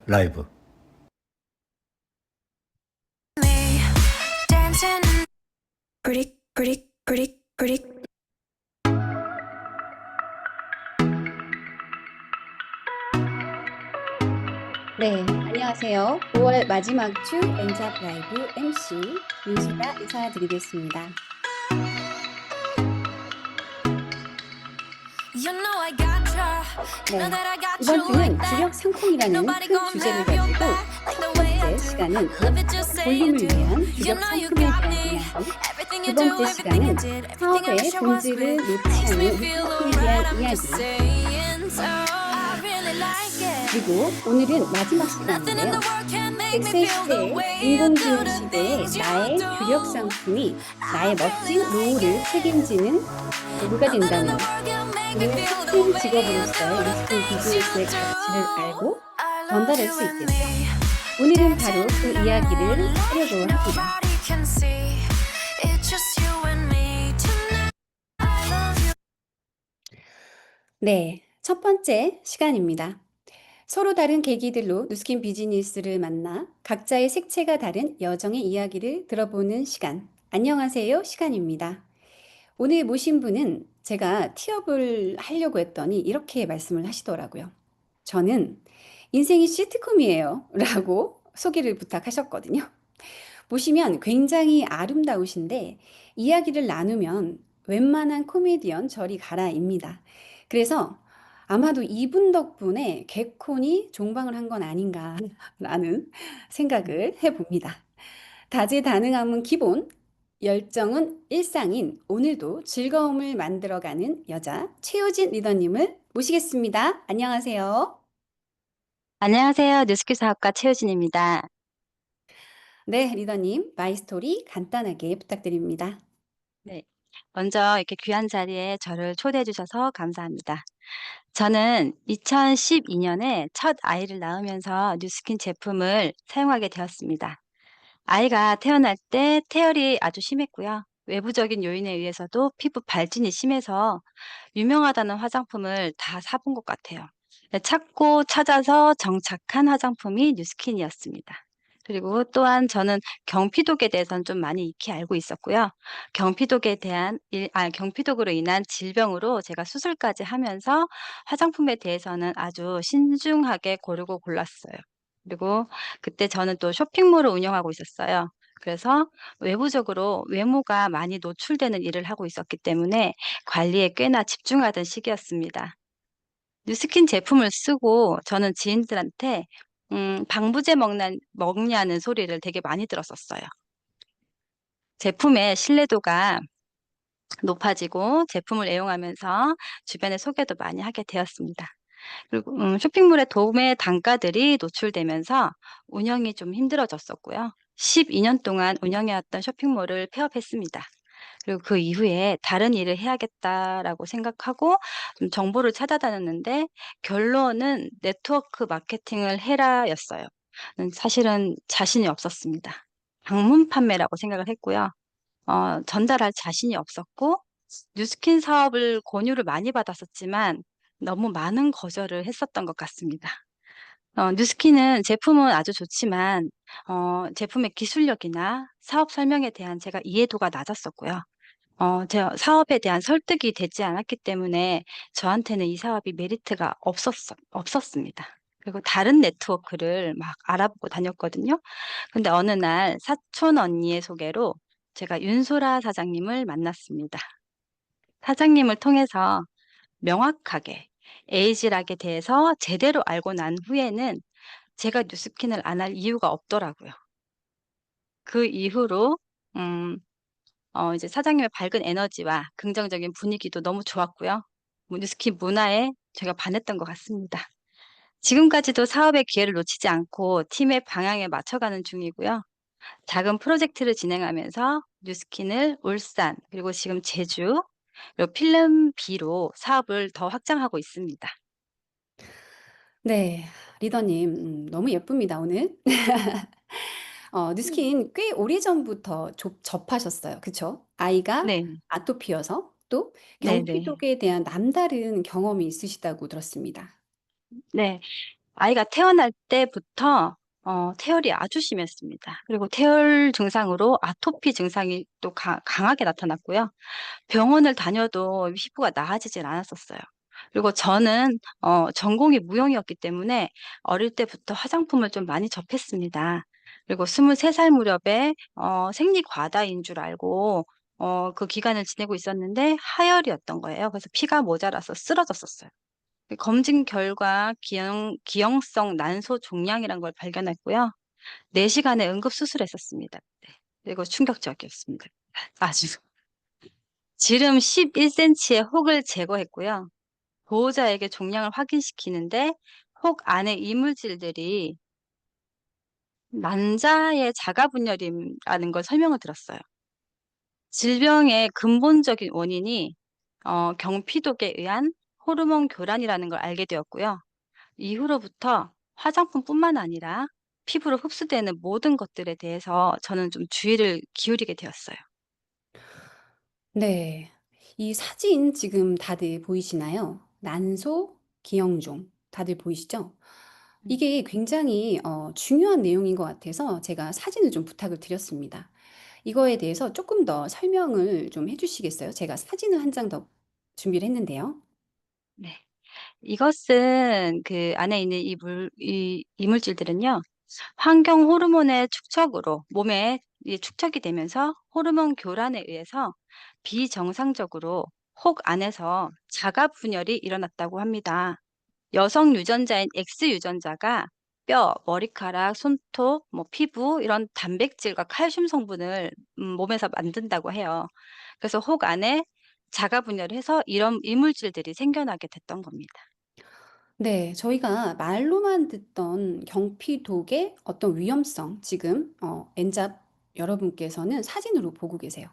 라이브. Me dancing pretty, pretty, pretty, pretty. 네, 안녕하세요. 5월 마지막 주 엔잡 라이브 MC 윤수가 인사드리겠습니다. You know I gotcha. 네, Know that I got 이번 you like 주는 that. 주력 Ain't 상품이라는 nobody 큰 gonna 주제를 have your 가지고 back like 첫 the way I 번째 do. 시간은 Love it just say you 볼륨을 do. 위한 You 주력 know you 상품에 got 대한 me. 이야기, Everything 두 you do, 번째 everything you 시간은 did, everything I 사업의 wish I was 본질을 with. 놓지 Makes me 않는 feel 리스크에 대한 alright. I'm just 이야기, saying so. I really like it. 그리고 오늘은 마지막 Nothing in the 시간인데요. world can make me 100세 feel the 시대의 way you do 인공지능 the 시대에 things you 나의 do. 주력 상품이 I 나의 really 멋진 like 노후를 it. 책임지는 도구가 Nothing in the 된다면 world can make me 그의 feel the 큰 way you do 직업으로서의 the 리스킨 things you 비즈니스의 do. 가치를 알고 I love 전달할 you 수 and 있겠죠. me 오늘은 바로 dancing 그 in the 이야기를 moonlight. 하려고 합니다. Nobody can see. It's just you and me tonight. I love you. 네, 첫 번째 시간입니다. 서로 다른 계기들로 누스킨 비즈니스를 만나 각자의 색채가 다른 여정의 이야기를 들어보는 시간. 안녕하세요, 시간입니다. 오늘 모신 분은 제가 티업을 하려고 했더니 이렇게 말씀을 하시더라고요. 저는 인생이 시트콤이에요. 라고 소개를 부탁하셨거든요. 보시면 굉장히 아름다우신데 이야기를 나누면 웬만한 코미디언 저리 가라입니다. 그래서 아마도 이분 덕분에 개콘이 종방을 한 건 아닌가라는 생각을 해봅니다. 다재다능함은 기본, 열정은 일상인 오늘도 즐거움을 만들어가는 여자 최효진 리더님을 모시겠습니다. 안녕하세요. 안녕하세요. 뉴스키 사업가 최효진입니다. 네, 리더님, 마이스토리 간단하게 부탁드립니다. 네. 먼저 이렇게 귀한 자리에 저를 초대해 주셔서 감사합니다. 저는 2012년에 첫 아이를 낳으면서 뉴스킨 제품을 사용하게 되었습니다. 아이가 태어날 때 태열이 아주 심했고요. 외부적인 요인에 의해서도 피부 발진이 심해서 유명하다는 화장품을 다 사본 것 같아요. 네, 찾고 찾아서 정착한 화장품이 뉴스킨이었습니다. 그리고 또한 저는 경피독에 대해서는 좀 많이 익히 알고 있었고요. 경피독으로 인한 질병으로 제가 수술까지 하면서 화장품에 대해서는 아주 신중하게 고르고 골랐어요. 그리고 그때 저는 또 쇼핑몰을 운영하고 있었어요. 그래서 외부적으로 외모가 많이 노출되는 일을 하고 있었기 때문에 관리에 꽤나 집중하던 시기였습니다. 뉴스킨 제품을 쓰고 저는 지인들한테 방부제 먹냐는 소리를 되게 많이 들었었어요. 제품의 신뢰도가 높아지고 제품을 애용하면서 주변에 소개도 많이 하게 되었습니다. 그리고 쇼핑몰의 도매 단가들이 노출되면서 운영이 좀 힘들어졌었고요. 12년 동안 운영해왔던 쇼핑몰을 폐업했습니다. 그리고 그 이후에 '다른 일을 해야겠다.'라고 생각하고 좀 정보를 찾아다녔는데 결론은 "네트워크 마케팅을 해라."였어요. 사실은 자신이 없었습니다. 방문 판매라고 생각을 했고요. 전달할 자신이 없었고 뉴스킨 사업을 권유를 많이 받았었지만 너무 많은 거절을 했었던 것 같습니다. 뉴스킨은 제품은 아주 좋지만 제품의 기술력이나 사업 설명에 대한 제가 이해도가 낮았었고요. 제 사업에 대한 설득이 되지 않았기 때문에 저한테는 이 사업이 메리트가 없었습니다. 그리고 다른 네트워크를 막 알아보고 다녔거든요. 근데 어느 날 사촌 언니의 소개로 제가 윤소라 사장님을 만났습니다. 사장님을 통해서 명확하게 에이지락에 대해서 제대로 알고 난 후에는 제가 뉴스킨을 안 할 이유가 없더라고요. 그 이후로 음 이제 사장님의 밝은 에너지와 긍정적인 분위기도 너무 좋았고요. 뉴스킨 문화에 제가 반했던 것 같습니다. 지금까지도 사업의 기회를 놓치지 않고 팀의 방향에 맞춰가는 중이고요. 작은 프로젝트를 진행하면서 뉴스킨을 울산 그리고 지금 제주 그리고 필름비로 사업을 더 확장하고 있습니다. 네, 리더님, 너무 예쁩니다, 오늘. 뉴스킨 꽤 오래전부터 접하셨어요. 그쵸? 아이가 네. 아토피여서 또 네네. 경피독에 대한 남다른 경험이 있으시다고 들었습니다. 네. 아이가 태어날 때부터 태열이 아주 심했습니다. 그리고 태열 증상으로 아토피 증상이 또 강하게 나타났고요. 병원을 다녀도 피부가 나아지질 않았었어요. 그리고 저는 전공이 무용이었기 때문에 어릴 때부터 화장품을 좀 많이 접했습니다. 그리고 23살 무렵에 생리 과다인 줄 알고 그 기간을 지내고 있었는데 하열이었던 거예요. 그래서 피가 모자라서 쓰러졌었어요. 그 검진 결과 기형성 난소 종양이란 걸 발견했고요. 4 시간의 응급 수술했었습니다 그때. 이거 충격적이었습니다. 아주. 지름 11 센치의 혹을 제거했고요. 보호자에게 종양을 확인시키는데 혹 안에 이물질들이 난자의 자가 분열임라는 걸 설명을 들었어요. 질병의 근본적인 원인이 경피독에 의한 호르몬 교란이라는 걸 알게 되었고요. 이후로부터 화장품뿐만 아니라 피부로 흡수되는 모든 것들에 대해서 저는 좀 주의를 기울이게 되었어요. 네. 이 사진 지금 다들 보이시나요? 난소, 기형종 다들 보이시죠? 음. 이게 굉장히 중요한 내용인 것 같아서 제가 사진을 좀 부탁을 드렸습니다. 이거에 대해서 조금 더 설명을 좀 해 주시겠어요? 제가 사진을 한 장 더 준비를 했는데요. 네. 이것은 그 안에 있는 이 이물질들은요. 환경 호르몬의 축적으로 몸에 축적이 되면서 호르몬 교란에 의해서 비정상적으로 혹 안에서 자가 분열이 일어났다고 합니다. 여성 유전자인 X 유전자가 뼈, 머리카락, 손톱, 뭐 피부 이런 단백질과 칼슘 성분을 몸에서 만든다고 해요. 그래서 혹 안에 자가 분열을 해서 이런 이물질들이 생겨나게 됐던 겁니다. 네. 저희가 말로만 듣던 경피독의 어떤 위험성 지금 엔잡 여러분께서는 사진으로 보고 계세요.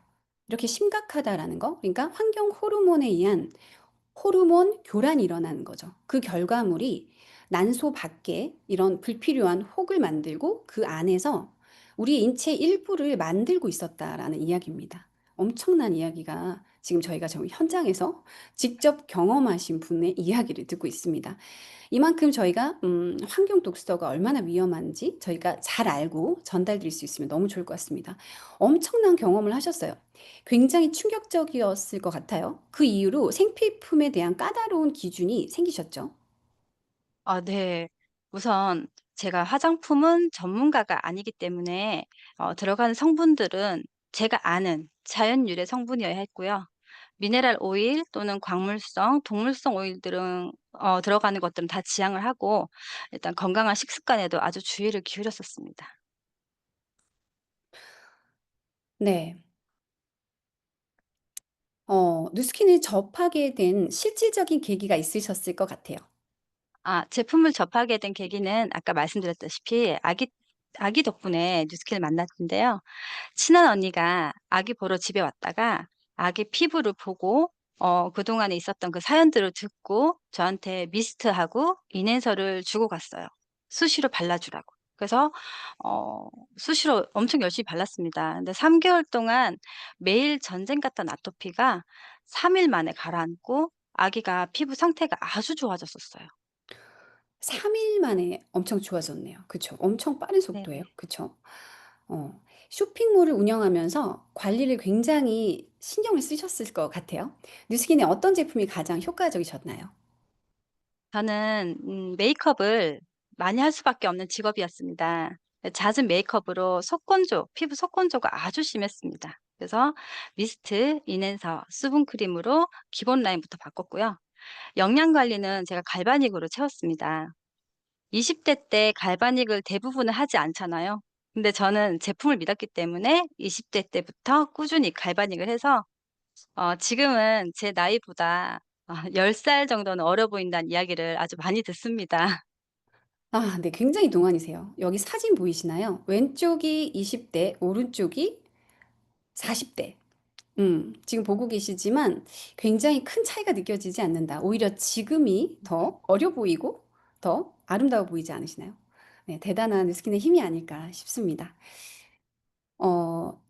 이렇게 심각하다라는 거 그러니까 환경 호르몬에 의한 호르몬 교란이 일어나는 거죠. 그 결과물이 난소 밖에 이런 불필요한 혹을 만들고 그 안에서 우리 인체 일부를 만들고 있었다라는 이야기입니다. 엄청난 이야기가 지금 저희가 지금 현장에서 직접 경험하신 분의 이야기를 듣고 있습니다. 이만큼 저희가 환경 독서가 얼마나 위험한지 저희가 잘 알고 전달드릴 수 있으면 너무 좋을 것 같습니다. 엄청난 경험을 하셨어요. 굉장히 충격적이었을 것 같아요. 그 이후로 생필품에 대한 까다로운 기준이 생기셨죠? 아 네. 우선 제가 화장품은 전문가가 아니기 때문에 들어가는 성분들은 제가 아는 자연 유래 성분이어야 했고요. 미네랄 오일 또는 광물성, 동물성 오일들은 들어가는 것들은 다 지양을 하고 일단 건강한 식습관에도 아주 주의를 기울였었습니다. 네. 누스킨을 접하게 된 실질적인 계기가 있으셨을 것 같아요. 제품을 접하게 된 계기는 아까 말씀드렸다시피 아기 덕분에 뉴스킨을 만났는데요. 친한 언니가 아기 보러 집에 왔다가 아기 피부를 보고 그동안에 있었던 그 사연들을 듣고 저한테 미스트하고 인앤서를 주고 갔어요. 수시로 발라 주라고. 그래서 어 수시로 엄청 열심히 발랐습니다. 근데 3 개월 동안 매일 전쟁 같던 아토피가 3일 만에 가라앉고 아기가 피부 상태가 아주 좋아졌었어요. 3일 만에 엄청 좋아졌네요. 그쵸. 엄청 빠른 속도예요. 네네. 그쵸. 쇼핑몰을 운영하면서 관리를 굉장히 신경을 쓰셨을 것 같아요. 뉴스킨의 어떤 제품이 가장 효과적이셨나요? 저는 메이크업을 많이 할 수밖에 없는 직업이었습니다. 잦은 메이크업으로 속건조, 피부 속건조가 아주 심했습니다. 그래서 미스트, 인앤서, 수분크림으로 기본 라인부터 바꿨고요. 영양 관리는 제가 갈바닉으로 채웠습니다. 20대 때 갈바닉을 대부분은 하지 않잖아요. 근데 저는 제품을 믿었기 때문에 20대 때부터 꾸준히 갈바닉을 해서 지금은 제 나이보다 10살 정도는 어려 보인다는 이야기를 아주 많이 듣습니다. 아 네. 굉장히 동안이세요. 여기 사진 보이시나요? 왼쪽이 20대 오른쪽이 40 대. 지금 보고 계시지만 굉장히 큰 차이가 느껴지지 않는다. 오히려 지금이 더 어려 보이고 더 아름다워 보이지 않으시나요? 네. 대단한 스킨의 힘이 아닐까 싶습니다.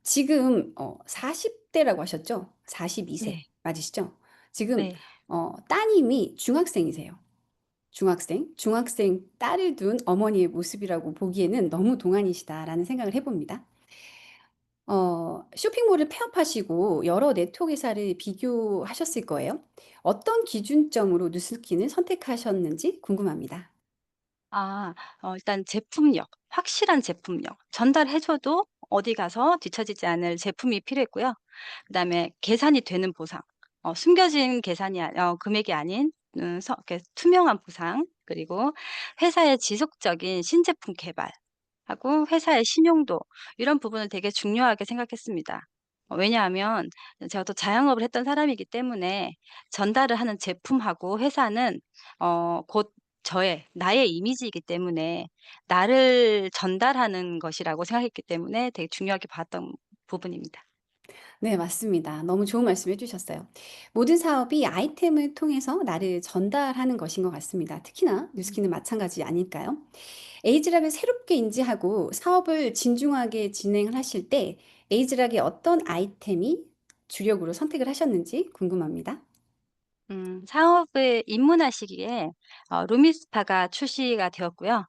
지금 40 대라고 하셨죠? 42세 네. 맞으시죠? 지금 네. 따님이 중학생이세요. 중학생 딸을 둔 어머니의 모습이라고 보기에는 너무 동안이시다라는 생각을 해 봅니다. 쇼핑몰을 폐업하시고 여러 네트워크 회사를 비교하셨을 거예요. 어떤 기준점으로 누스킨을 선택하셨는지 궁금합니다. 아 일단 제품력, 확실한 제품력. 전달해 줘도 어디 가서 뒤처지지 않을 제품이 필요했고요. 그다음에 계산이 되는 보상. 숨겨진 계산이 금액이 아닌 이렇게 투명한 보상, 그리고 회사의 지속적인 신제품 개발하고 회사의 신용도, 이런 부분을 되게 중요하게 생각했습니다. 왜냐하면 제가 또 자영업을 했던 사람이기 때문에 전달을 하는 제품하고 회사는 곧 나의 이미지이기 때문에 나를 전달하는 것이라고 생각했기 때문에 되게 중요하게 봤던 부분입니다. 네, 맞습니다. 너무 좋은 말씀 해주셨어요. 모든 사업이 아이템을 통해서 나를 전달하는 것인 것 같습니다. 특히나 뉴스킨은 마찬가지 아닐까요? 에이즈락을 새롭게 인지하고 사업을 진중하게 진행을 하실 때 에이즈락의 어떤 아이템이 주력으로 선택을 하셨는지 궁금합니다. 사업을 입문하시기에 루미스파가 출시가 되었고요.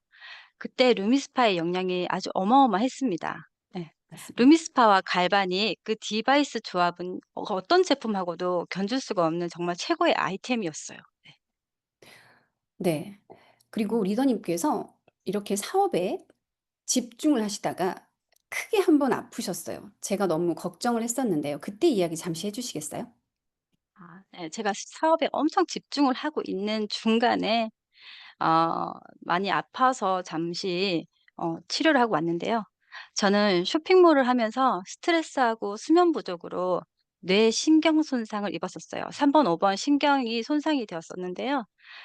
그때 루미스파의 영향이 아주 어마어마했습니다. 예. 맞습니다. 루미스파와 갈바닉 그 디바이스 조합은 어떤 제품하고도 견줄 수가 없는 정말 최고의 아이템이었어요. 네. 네. 그리고 리더님께서 이렇게 사업에 집중을 하시다가 크게 한번 아프셨어요. 제가 너무 걱정을 했었는데요. 그때 이야기 잠시 해 주시겠어요? 네. 제가 사업에 엄청 집중을 하고 있는 중간에 많이 아파서 잠시 치료를 하고 왔는데요. 저는 쇼핑몰을 하면서 스트레스하고 수면 부족으로 뇌 신경 손상을 입었었어요. 3 번, 5번 신경이 손상이 되었었는데요.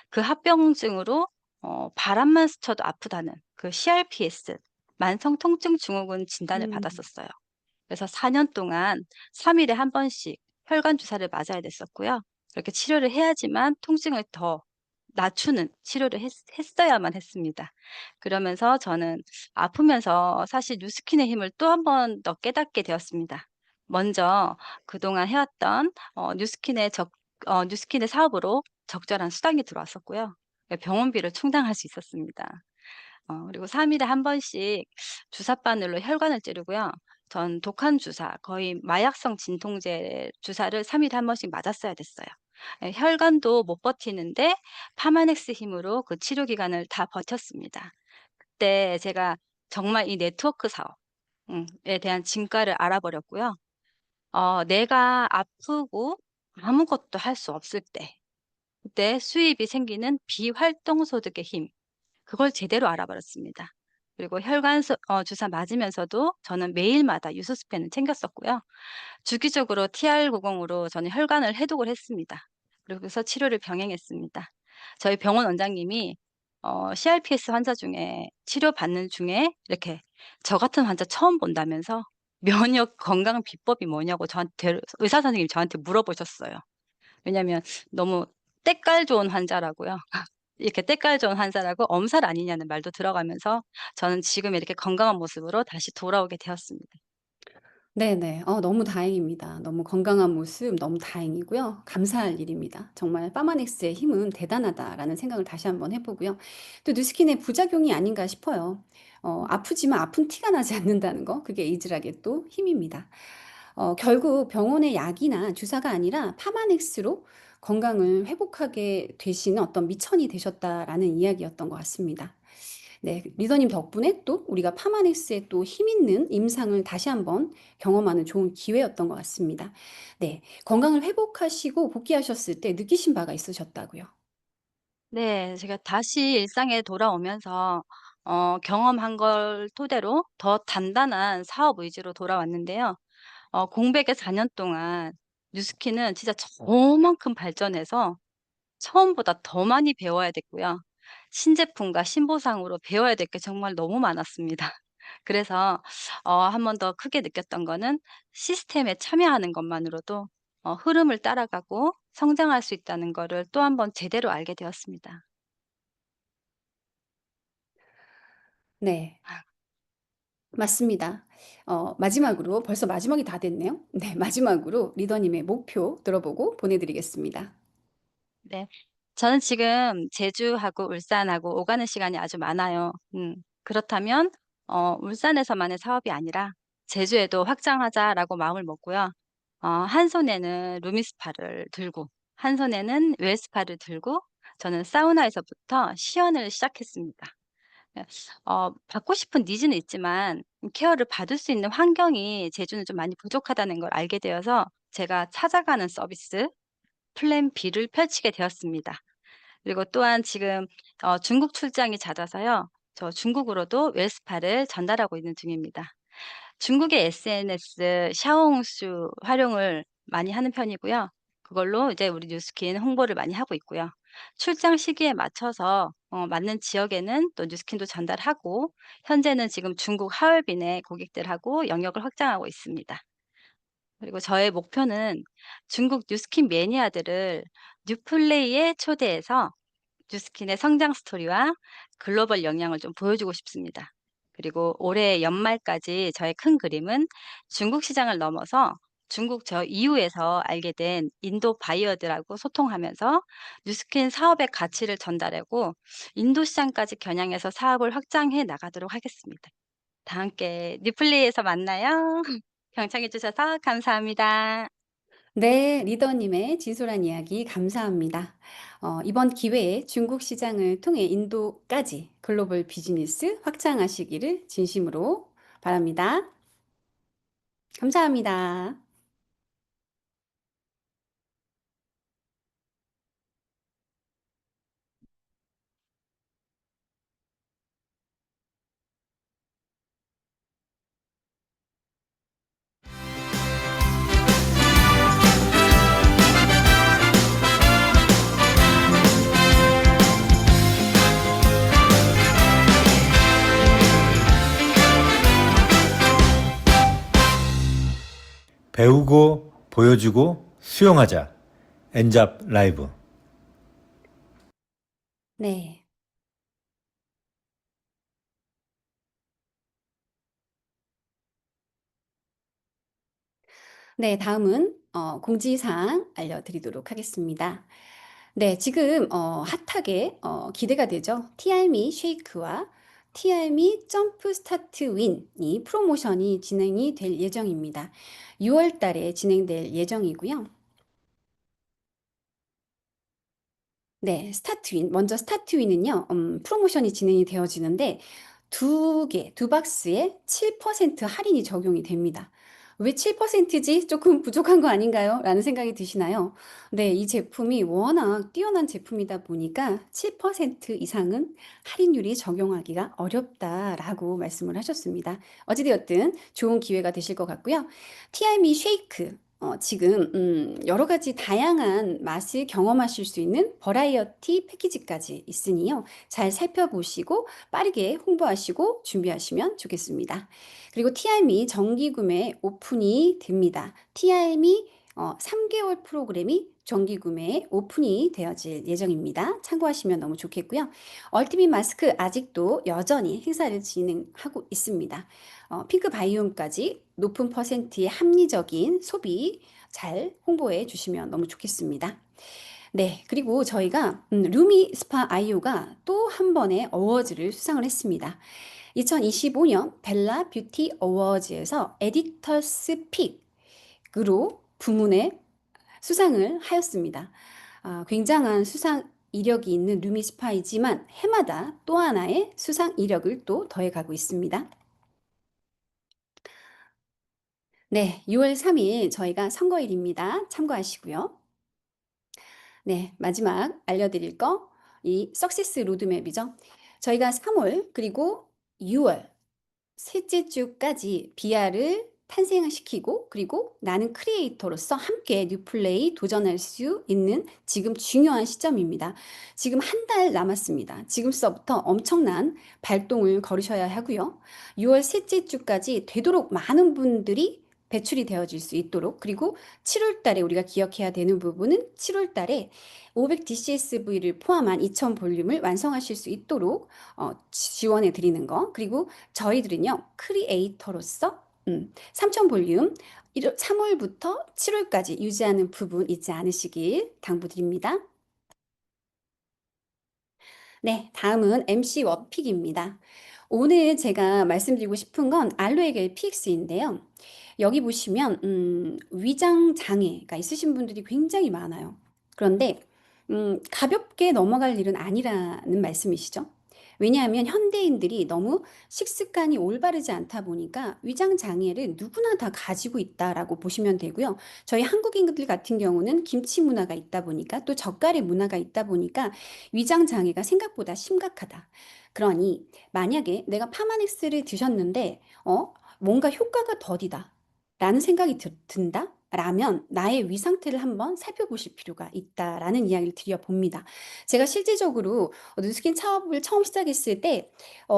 그 합병증으로 바람만 스쳐도 아프다는 그 CRPS, 만성 통증 증후군 진단을 음. 받았었어요. 그래서 4년 동안 3 일에 한 번씩 혈관 주사를 맞아야 됐었고요. 그렇게 치료를 해야지만 통증을 더 낮추는 치료를 했어야만 했습니다. 그러면서 저는 아프면서 사실 뉴스킨의 힘을 또 한 번 더 깨닫게 되었습니다. 먼저 그동안 해왔던 뉴스킨의 사업으로 적절한 수당이 들어왔었고요. 병원비를 충당할 수 있었습니다. 그리고 3 일에 한 번씩 주사 바늘로 혈관을 찌르고요. 전 독한 주사, 거의 마약성 진통제 주사를 3 일에 한 번씩 맞았어야 됐어요. 예, 혈관도 못 버티는데 파마넥스 힘으로 그 치료 기간을 다 버텼습니다. 그때 제가 정말 이 네트워크 사업 에 대한 진가를 알아버렸고요. 내가 아프고 아무것도 할 수 없을 때, 그때 수입이 생기는 비활동 소득의 힘, 그걸 제대로 알아버렸습니다. 그리고 주사 맞으면서도 저는 매일마다 유소스펜을 챙겼었고요. 주기적으로 TR90으로 저는 혈관을 해독을 했습니다. 그러고서 치료를 병행했습니다. 저희 병원 원장님이 CRPS 환자 중에 치료받는 중에 이렇게 저 같은 환자 처음 본다면서 면역 건강 비법이 뭐냐고 의사 선생님이 저한테 물어보셨어요. 왜냐하면 너무 때깔 좋은 환자라고요. 이렇게 때깔 좋은 환자라고 엄살 아니냐는 말도 들어가면서 저는 지금 이렇게 건강한 모습으로 다시 돌아오게 되었습니다. 네네. 너무 다행입니다. 너무 건강한 모습 너무 다행이고요. 감사할 일입니다. 정말 파마닉스의 힘은 대단하다라는 생각을 다시 한번 해 보고요. 또 누스킨의 부작용이 아닌가 싶어요. 아프지만 아픈 티가 나지 않는다는 거 그게 에이즈락의 또 힘입니다. 결국 병원의 약이나 주사가 아니라 파마닉스로 건강을 회복하게 되시는 어떤 미천이 되셨다라는 이야기였던 것 같습니다. 네. 리더님 덕분에 또 우리가 파마닉스의 또 힘 있는 임상을 다시 한번 경험하는 좋은 기회였던 것 같습니다. 네. 건강을 회복하시고 복귀하셨을 때 느끼신 바가 있으셨다고요? 네. 제가 다시 일상에 돌아오면서 경험한 걸 토대로 더 단단한 사업 의지로 돌아왔는데요. 공백의 4년 동안 뉴스킨은 진짜 저만큼 발전해서 처음보다 더 많이 배워야 됐고요. 신제품과 신보상으로 배워야 될 게 정말 너무 많았습니다. 그래서 한 번 더 크게 느꼈던 거는 시스템에 참여하는 것만으로도 흐름을 따라가고 성장할 수 있다는 거를 또 한 번 제대로 알게 되었습니다. 네. 맞습니다. 마지막으로 벌써 마지막이 다 됐네요. 네. 마지막으로 리더님의 목표 들어보고 보내 드리겠습니다. 네. 저는 지금 제주하고 울산하고 오가는 시간이 아주 많아요. 그렇다면 울산에서만의 사업이 아니라 제주에도 확장하자라고 마음을 먹고요. 한 손에는 루미스파를 들고 한 손에는 웰스파를 들고 저는 사우나에서부터 시연을 시작했습니다. 예. 받고 싶은 니즈는 있지만 케어를 받을 수 있는 환경이 제주는 좀 많이 부족하다는 걸 알게 되어서 제가 찾아가는 서비스 플랜 B를 펼치게 되었습니다. 그리고 또한 지금 중국 출장이 잦아서요. 저 중국으로도 웰스파를 전달하고 있는 중입니다. 중국의 SNS 샤오홍슈 활용을 많이 하는 편이고요. 그걸로 이제 우리 뉴스킨 홍보를 많이 하고 있고요. 출장 시기에 맞춰서 맞는 지역에는 또 뉴스킨도 전달하고 현재는 지금 중국 하얼빈의 고객들하고 영역을 확장하고 있습니다. 그리고 저의 목표는 중국 뉴스킨 매니아들을 뉴플레이에 초대해서 뉴스킨의 성장 스토리와 글로벌 영향을 좀 보여주고 싶습니다. 그리고 올해 연말까지 저의 큰 그림은 중국 시장을 넘어서 중국 저 이후에서 알게 된 인도 바이어들하고 소통하면서 뉴스킨 사업의 가치를 전달하고 인도 시장까지 겨냥해서 사업을 확장해 나가도록 하겠습니다. 다 함께 뉴플레이에서 만나요. 경청해 주셔서 감사합니다. 네, 리더님의 진솔한 이야기 감사합니다. 이번 기회에 중국 시장을 통해 인도까지 글로벌 비즈니스 확장하시기를 진심으로 바랍니다. 감사합니다. 배우고 보여주고 수용하자. 엔잡 라이브. 네. 네, 다음은 공지사항 알려드리도록 하겠습니다. 네, 지금 핫하게 기대가 되죠. 티알미 쉐이크와 티알미 점프 스타트 윈이 프로모션이 진행이 될 예정입니다. 6월 달에 진행될 예정이고요. 네, 스타트윈. 먼저 스타트윈은요, 프로모션이 진행이 되어지는데, 두 박스에 7% 할인이 적용이 됩니다. 왜 7%지? 조금 부족한 거 아닌가요? 라는 생각이 드시나요? 네, 이 제품이 워낙 뛰어난 제품이다 보니까 7% 이상은 할인율이 적용하기가 어렵다라고 말씀을 하셨습니다. 어찌되었든 좋은 기회가 되실 것 같고요. 티알미 쉐이크. 지금 여러 가지 다양한 맛을 경험하실 수 있는 버라이어티 패키지까지 있으니요. 잘 살펴보시고 빠르게 홍보하시고 준비하시면 좋겠습니다. 그리고 티알미 정기 구매 오픈이 됩니다. 티알미 3개월 프로그램이 정기 구매에 오픈이 되어질 예정입니다. 참고하시면 너무 좋겠고요. 얼티밋 마스크 아직도 여전히 행사를 진행하고 있습니다. 핑크 바이옴까지 높은 퍼센트의 합리적인 소비 잘 홍보해 주시면 너무 좋겠습니다. 네, 그리고 저희가 루미 스파 아이오가 또 한 번의 어워즈를 수상을 했습니다. 2025년 벨라 뷰티 어워즈에서 에디터스 픽으로 부문에 수상을 하였습니다. 굉장한 수상 이력이 있는 루미 스파이지만 해마다 또 하나의 수상 이력을 또 더해가고 있습니다. 네, 6월 3일 저희가 선거일입니다. 참고하시고요. 네, 마지막 알려드릴 거, 이 석세스 로드맵이죠. 저희가 3월 그리고 6월 셋째 주까지 비아를 탄생시키고 그리고 나는 크리에이터로서 함께 뉴플레이 도전할 수 있는 지금 중요한 시점입니다. 지금 한 달 남았습니다. 지금서부터 엄청난 발동을 걸으셔야 하고요. 6월 셋째 주까지 되도록 많은 분들이 배출이 되어질 수 있도록 그리고 7월 달에 우리가 기억해야 되는 부분은 7월 달에 500DCSV를 포함한 2000 볼륨을 완성하실 수 있도록 지원해 드리는 거 그리고 저희들은요 크리에이터로서 3000 볼륨 3월부터 7월까지 유지하는 부분 잊지 않으시길 당부드립니다. 네, 다음은 MC 워픽입니다. 오늘 제가 말씀드리고 싶은 건 알로에 겔 PX인데요. 여기 보시면 위장 장애가 있으신 분들이 굉장히 많아요. 그런데 가볍게 넘어갈 일은 아니라는 말씀이시죠. 왜냐하면 현대인들이 너무 식습관이 올바르지 않다 보니까 위장 장애를 누구나 다 가지고 있다라고 보시면 되고요. 저희 한국인들 같은 경우는 김치 문화가 있다 보니까 또 젓갈의 문화가 있다 보니까 위장 장애가 생각보다 심각하다. 그러니 만약에 내가 파마넥스를 드셨는데 뭔가 효과가 더디다 라는 생각이 든다? 라면 나의 위 상태를 한번 살펴보실 필요가 있다라는 이야기를 드려봅니다. 제가 실질적으로 누스킨 사업을 처음 시작했을 때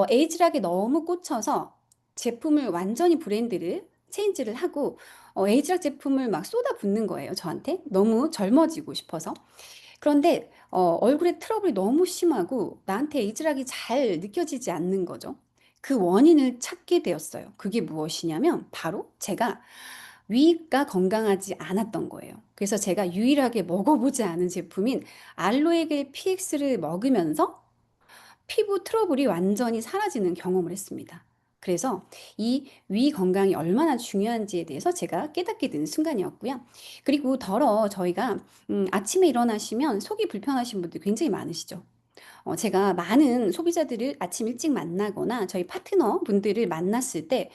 에이즈락에 너무 꽂혀서 제품을 완전히 브랜드를 체인지를 하고 에이즈락 제품을 막 쏟아붓는 거예요, 저한테. 너무 젊어지고 싶어서. 그런데 얼굴에 트러블이 너무 심하고 나한테 에이즈락이 잘 느껴지지 않는 거죠. 그 원인을 찾게 되었어요. 그게 무엇이냐면 바로 제가 위가 건강하지 않았던 거예요. 그래서 제가 유일하게 먹어보지 않은 제품인 알로에겔 PX를 먹으면서 피부 트러블이 완전히 사라지는 경험을 했습니다. 그래서 이 위 건강이 얼마나 중요한지에 대해서 제가 깨닫게 된 순간이었고요. 그리고 저희가 아침에 일어나시면 속이 불편하신 분들 굉장히 많으시죠. 제가 많은 소비자들을 아침 일찍 만나거나 저희 파트너 분들을 만났을 때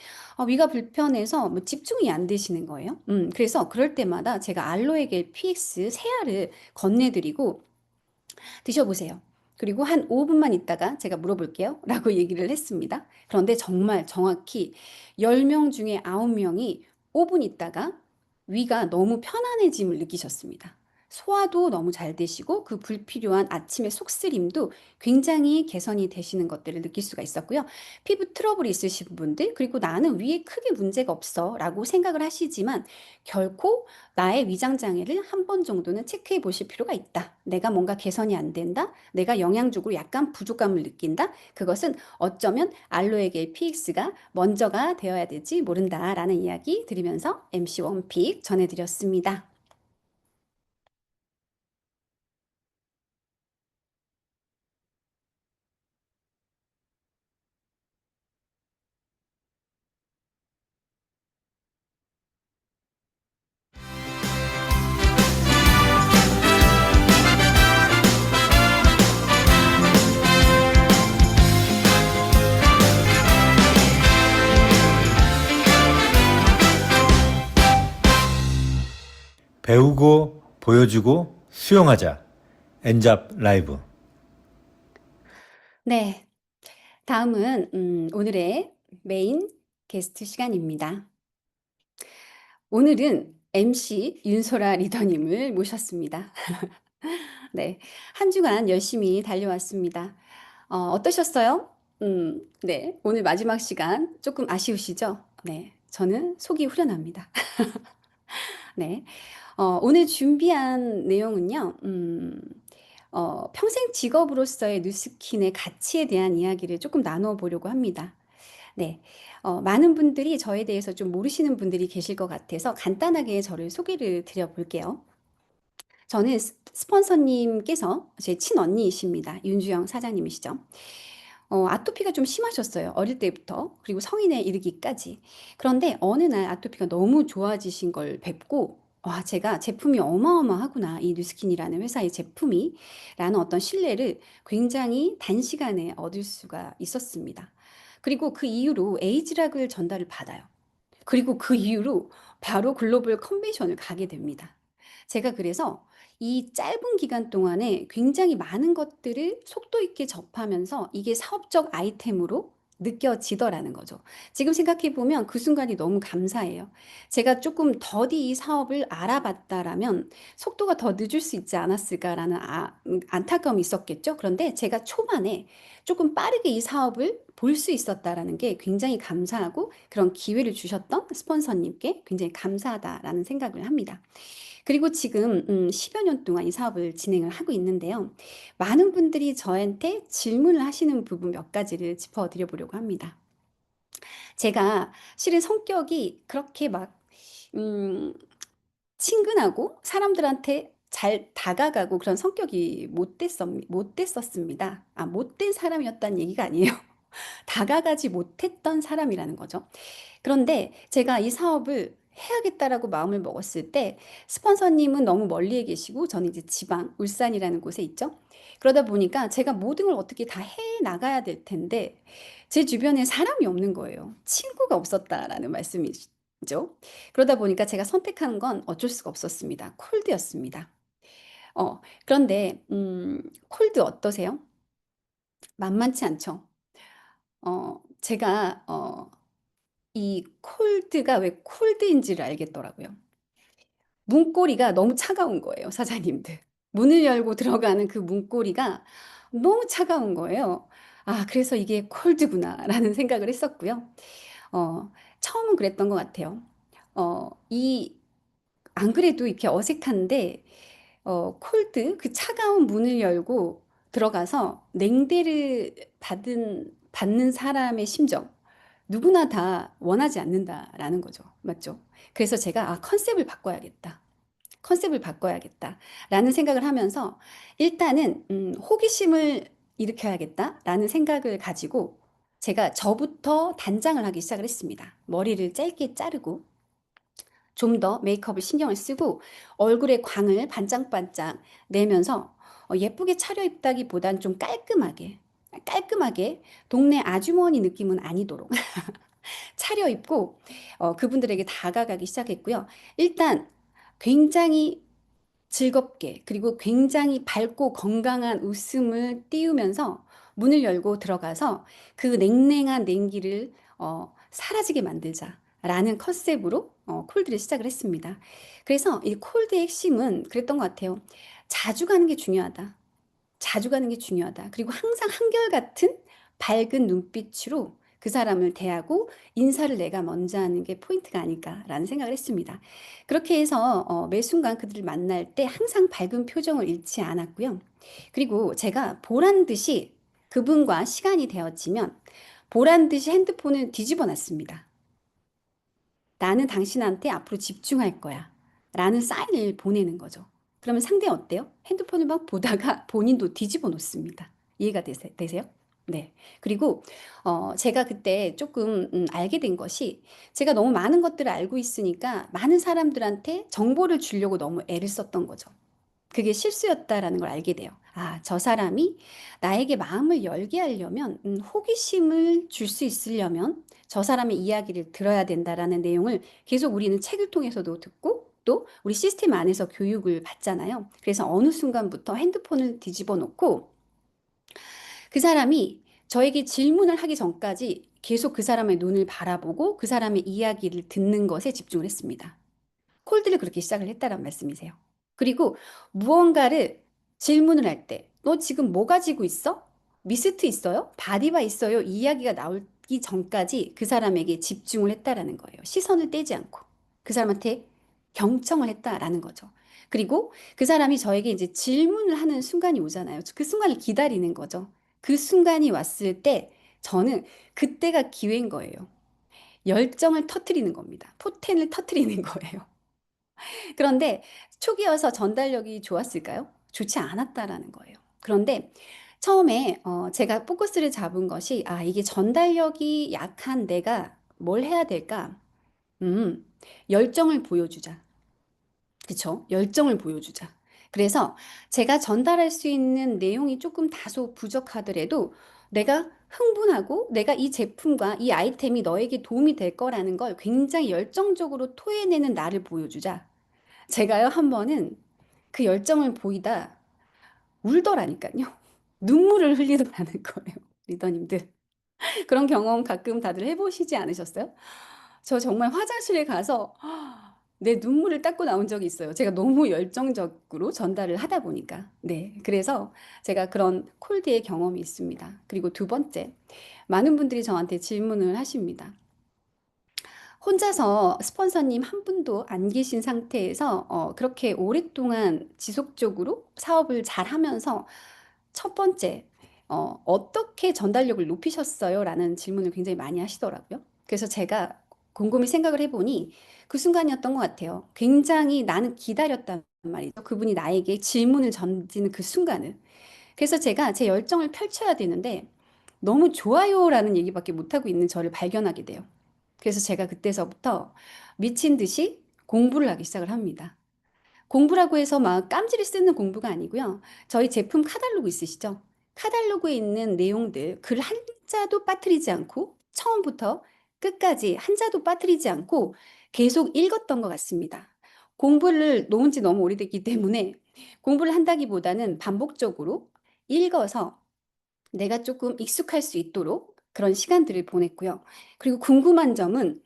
위가 불편해서 뭐 집중이 안 되시는 거예요. 그래서 그럴 때마다 제가 알로에겔 PX 세알을 건네드리고 드셔보세요. 그리고 한 5분만 있다가 제가 물어볼게요. 라고 얘기를 했습니다. 그런데 정말 정확히 10명 중에 9명이 5분 있다가 위가 너무 편안해짐을 느끼셨습니다. 소화도 너무 잘 되시고 그 불필요한 아침의 속쓰림도 굉장히 개선이 되시는 것들을 느낄 수가 있었고요. 피부 트러블이 있으신 분들, 그리고 나는 위에 크게 문제가 없어 라고 생각을 하시지만 결코 나의 위장 장애를 한 번 정도는 체크해 보실 필요가 있다. 내가 뭔가 개선이 안 된다. 내가 영양적으로 약간 부족감을 느낀다. 그것은 어쩌면 알로에겔 PX가 먼저가 되어야 될지 모른다라는 이야기 드리면서 MC 원픽 전해드렸습니다. 배우고 보여주고 수용하자. 엔잡 라이브. 네, 다음은 오늘의 메인 게스트 시간입니다. 오늘은 MC 윤소라 리더님을 모셨습니다. 네, 한 주간 열심히 달려왔습니다. 어떠셨어요? 네, 오늘 마지막 시간 조금 아쉬우시죠? 네, 저는 속이 후련합니다. 네, 오늘 준비한 내용은요, 평생 직업으로서의 뉴스킨의 가치에 대한 이야기를 조금 나누어 보려고 합니다. 네, 많은 분들이 저에 대해서 좀 모르시는 분들이 계실 것 같아서 간단하게 저를 소개를 드려볼게요. 저는 스폰서님께서 제 친언니이십니다. 윤주영 사장님이시죠. 아토피가 좀 심하셨어요. 어릴 때부터. 그리고 성인에 이르기까지. 그런데 어느 날 아토피가 너무 좋아지신 걸 뵙고, 와, 제가 제품이 어마어마하구나. 이 뉴스킨이라는 회사의 제품이. 라는 어떤 신뢰를 굉장히 단시간에 얻을 수가 있었습니다. 그리고 그 이후로 에이즈락을 전달을 받아요. 그리고 그 이후로 바로 글로벌 컨벤션을 가게 됩니다. 제가 그래서 이 짧은 기간 동안에 굉장히 많은 것들을 속도 있게 접하면서 이게 사업적 아이템으로 느껴지더라는 거죠. 지금 생각해 보면 그 순간이 너무 감사해요. 제가 조금 더디 이 사업을 알아봤다라면 속도가 더 늦을 수 있지 않았을까라는 안타까움이 있었겠죠. 그런데 제가 초반에 조금 빠르게 이 사업을 볼 수 있었다라는 게 굉장히 감사하고 그런 기회를 주셨던 스폰서님께 굉장히 감사하다라는 생각을 합니다. 그리고 지금 10여 년 동안 이 사업을 진행을 하고 있는데요. 많은 분들이 저한테 질문을 하시는 부분 몇 가지를 짚어드려 보려고 합니다. 제가 실은 성격이 그렇게 막 음, 친근하고 사람들한테 잘 다가가고 그런 성격이 못됐었습니다. 아, 못된 사람이었다는 얘기가 아니에요. 다가가지 못했던 사람이라는 거죠. 그런데 제가 이 사업을 해야겠다라고 마음을 먹었을 때 스폰서님은 너무 멀리에 계시고 저는 이제 지방 울산이라는 곳에 있죠. 그러다 보니까 제가 모든 걸 어떻게 다 해 나가야 될 텐데 제 주변에 사람이 없는 거예요. 친구가 없었다라는 말씀이죠. 그러다 보니까 제가 선택한 건 어쩔 수가 없었습니다. 콜드였습니다. 그런데 콜드 어떠세요? 만만치 않죠. 제가 이 콜드가 왜 콜드인지를 알겠더라고요. 문고리가 너무 차가운 거예요, 사장님들. 문을 열고 들어가는 그 문고리가 너무 차가운 거예요. 아, 그래서 이게 콜드구나라는 생각을 했었고요. 처음은 그랬던 것 같아요. 이 안 그래도 이렇게 어색한데 콜드 그 차가운 문을 열고 들어가서 냉대를 받는 사람의 심정 누구나 다 원하지 않는다라는 거죠. 맞죠? 그래서 제가 컨셉을 바꿔야겠다. 컨셉을 바꿔야겠다라는 생각을 하면서 일단은 호기심을 일으켜야겠다라는 생각을 가지고 제가 저부터 단장을 하기 시작을 했습니다. 머리를 짧게 자르고 좀 더 메이크업을 신경을 쓰고 얼굴에 광을 반짝반짝 내면서 예쁘게 차려입다기보단 좀 깔끔하게 동네 아주머니 느낌은 아니도록 차려입고 그분들에게 다가가기 시작했고요. 일단 굉장히 즐겁게 그리고 굉장히 밝고 건강한 웃음을 띄우면서 문을 열고 들어가서 그 냉랭한 냉기를 사라지게 만들자라는 컨셉으로 콜드를 시작을 했습니다. 그래서 이 콜드의 핵심은 그랬던 것 같아요. 자주 가는 게 중요하다. 자주 가는 게 중요하다. 그리고 항상 한결같은 밝은 눈빛으로 그 사람을 대하고 인사를 내가 먼저 하는 게 포인트가 아닐까라는 생각을 했습니다. 그렇게 해서 매 순간 그들을 만날 때 항상 밝은 표정을 잃지 않았고요. 그리고 제가 보란 듯이 그분과 시간이 되어지면 보란 듯이 핸드폰을 뒤집어 놨습니다. 나는 당신한테 앞으로 집중할 거야. 라는 사인을 보내는 거죠. 그러면 상대 어때요? 핸드폰을 막 보다가 본인도 뒤집어 놓습니다. 이해가 되세요? 네. 그리고 제가 그때 조금 알게 된 것이 제가 너무 많은 것들을 알고 있으니까 많은 사람들한테 정보를 주려고 너무 애를 썼던 거죠. 그게 실수였다라는 걸 알게 돼요. 아, 저 사람이 나에게 마음을 열게 하려면, 호기심을 줄 수 있으려면 저 사람의 이야기를 들어야 된다라는 내용을 계속 우리는 책을 통해서도 듣고 또 우리 시스템 안에서 교육을 받잖아요. 그래서 어느 순간부터 핸드폰을 뒤집어 놓고 그 사람이 저에게 질문을 하기 전까지 계속 그 사람의 눈을 바라보고 그 사람의 이야기를 듣는 것에 집중을 했습니다. 콜드를 그렇게 시작을 했다란 말씀이세요. 그리고 무언가를 질문을 할 때, 너 지금 뭐 가지고 있어? 미스트 있어요? 바디바 있어요? 이 이야기가 나오기 전까지 그 사람에게 집중을 했다라는 거예요. 시선을 떼지 않고. 그 사람한테 경청을 했다라는 거죠. 그리고 그 사람이 저에게 이제 질문을 하는 순간이 오잖아요. 그 순간을 기다리는 거죠. 그 순간이 왔을 때 저는 그때가 기회인 거예요. 열정을 터트리는 겁니다. 포텐을 터트리는 거예요. 그런데 초기여서 전달력이 좋았을까요? 좋지 않았다라는 거예요. 그런데 처음에 제가 포커스를 잡은 것이 이게 전달력이 약한 내가 뭘 해야 될까? 음, 열정을 보여주자. 그쵸? 열정을 보여주자. 그래서 제가 전달할 수 있는 내용이 조금 다소 부족하더라도 내가 흥분하고 내가 이 제품과 이 아이템이 너에게 도움이 될 거라는 걸 굉장히 열정적으로 토해내는 나를 보여주자. 제가요, 한 번은 그 열정을 보이다 울더라니까요. 눈물을 흘리더라는 거예요. 리더님들. 그런 경험 가끔 다들 해보시지 않으셨어요? 저 정말 화장실에 가서 내 눈물을 닦고 나온 적이 있어요. 제가 너무 열정적으로 전달을 하다 보니까. 네. 그래서 제가 그런 콜드의 경험이 있습니다. 그리고 두 번째, 많은 분들이 저한테 질문을 하십니다. 혼자서 스폰서님 한 분도 안 계신 상태에서 그렇게 오랫동안 지속적으로 사업을 잘 하면서 첫 번째, 어떻게 전달력을 높이셨어요? 라는 질문을 굉장히 많이 하시더라고요. 그래서 제가 곰곰이 생각을 해보니 그 순간이었던 것 같아요. 굉장히 나는 기다렸단 말이죠. 그분이 나에게 질문을 던지는 그 순간을. 그래서 제가 제 열정을 펼쳐야 되는데 너무 좋아요라는 얘기밖에 못하고 있는 저를 발견하게 돼요. 그래서 제가 그때서부터 미친 듯이 공부를 하기 시작을 합니다. 공부라고 해서 막 깜지를 쓰는 공부가 아니고요. 저희 제품 카탈로그 있으시죠? 카탈로그에 있는 내용들, 글 한자도 빠뜨리지 않고 처음부터 끝까지 한자도 빠뜨리지 않고 계속 읽었던 것 같습니다. 공부를 놓은 지 너무 오래됐기 때문에 공부를 한다기보다는 반복적으로 읽어서 내가 조금 익숙할 수 있도록 그런 시간들을 보냈고요. 그리고 궁금한 점은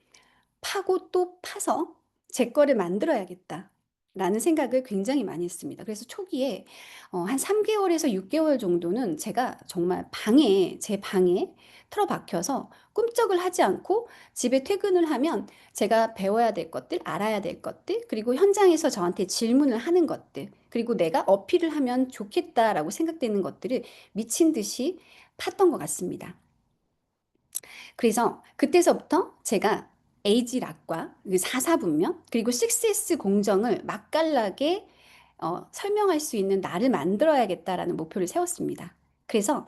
파고 또 파서 제 거를 만들어야겠다라는 생각을 굉장히 많이 했습니다. 그래서 초기에 한 3개월에서 6개월 정도는 제가 정말 제 방에 틀어박혀서 꿈쩍을 하지 않고 집에 퇴근을 하면 제가 배워야 될 것들, 알아야 될 것들, 그리고 현장에서 저한테 질문을 하는 것들, 그리고 내가 어필을 하면 좋겠다라고 생각되는 것들을 미친 듯이 팠던 것 같습니다. 그래서 그때서부터 제가 에이지락과 그 사사분면 그리고 6S 공정을 맛깔나게 설명할 수 있는 나를 만들어야겠다라는 목표를 세웠습니다. 그래서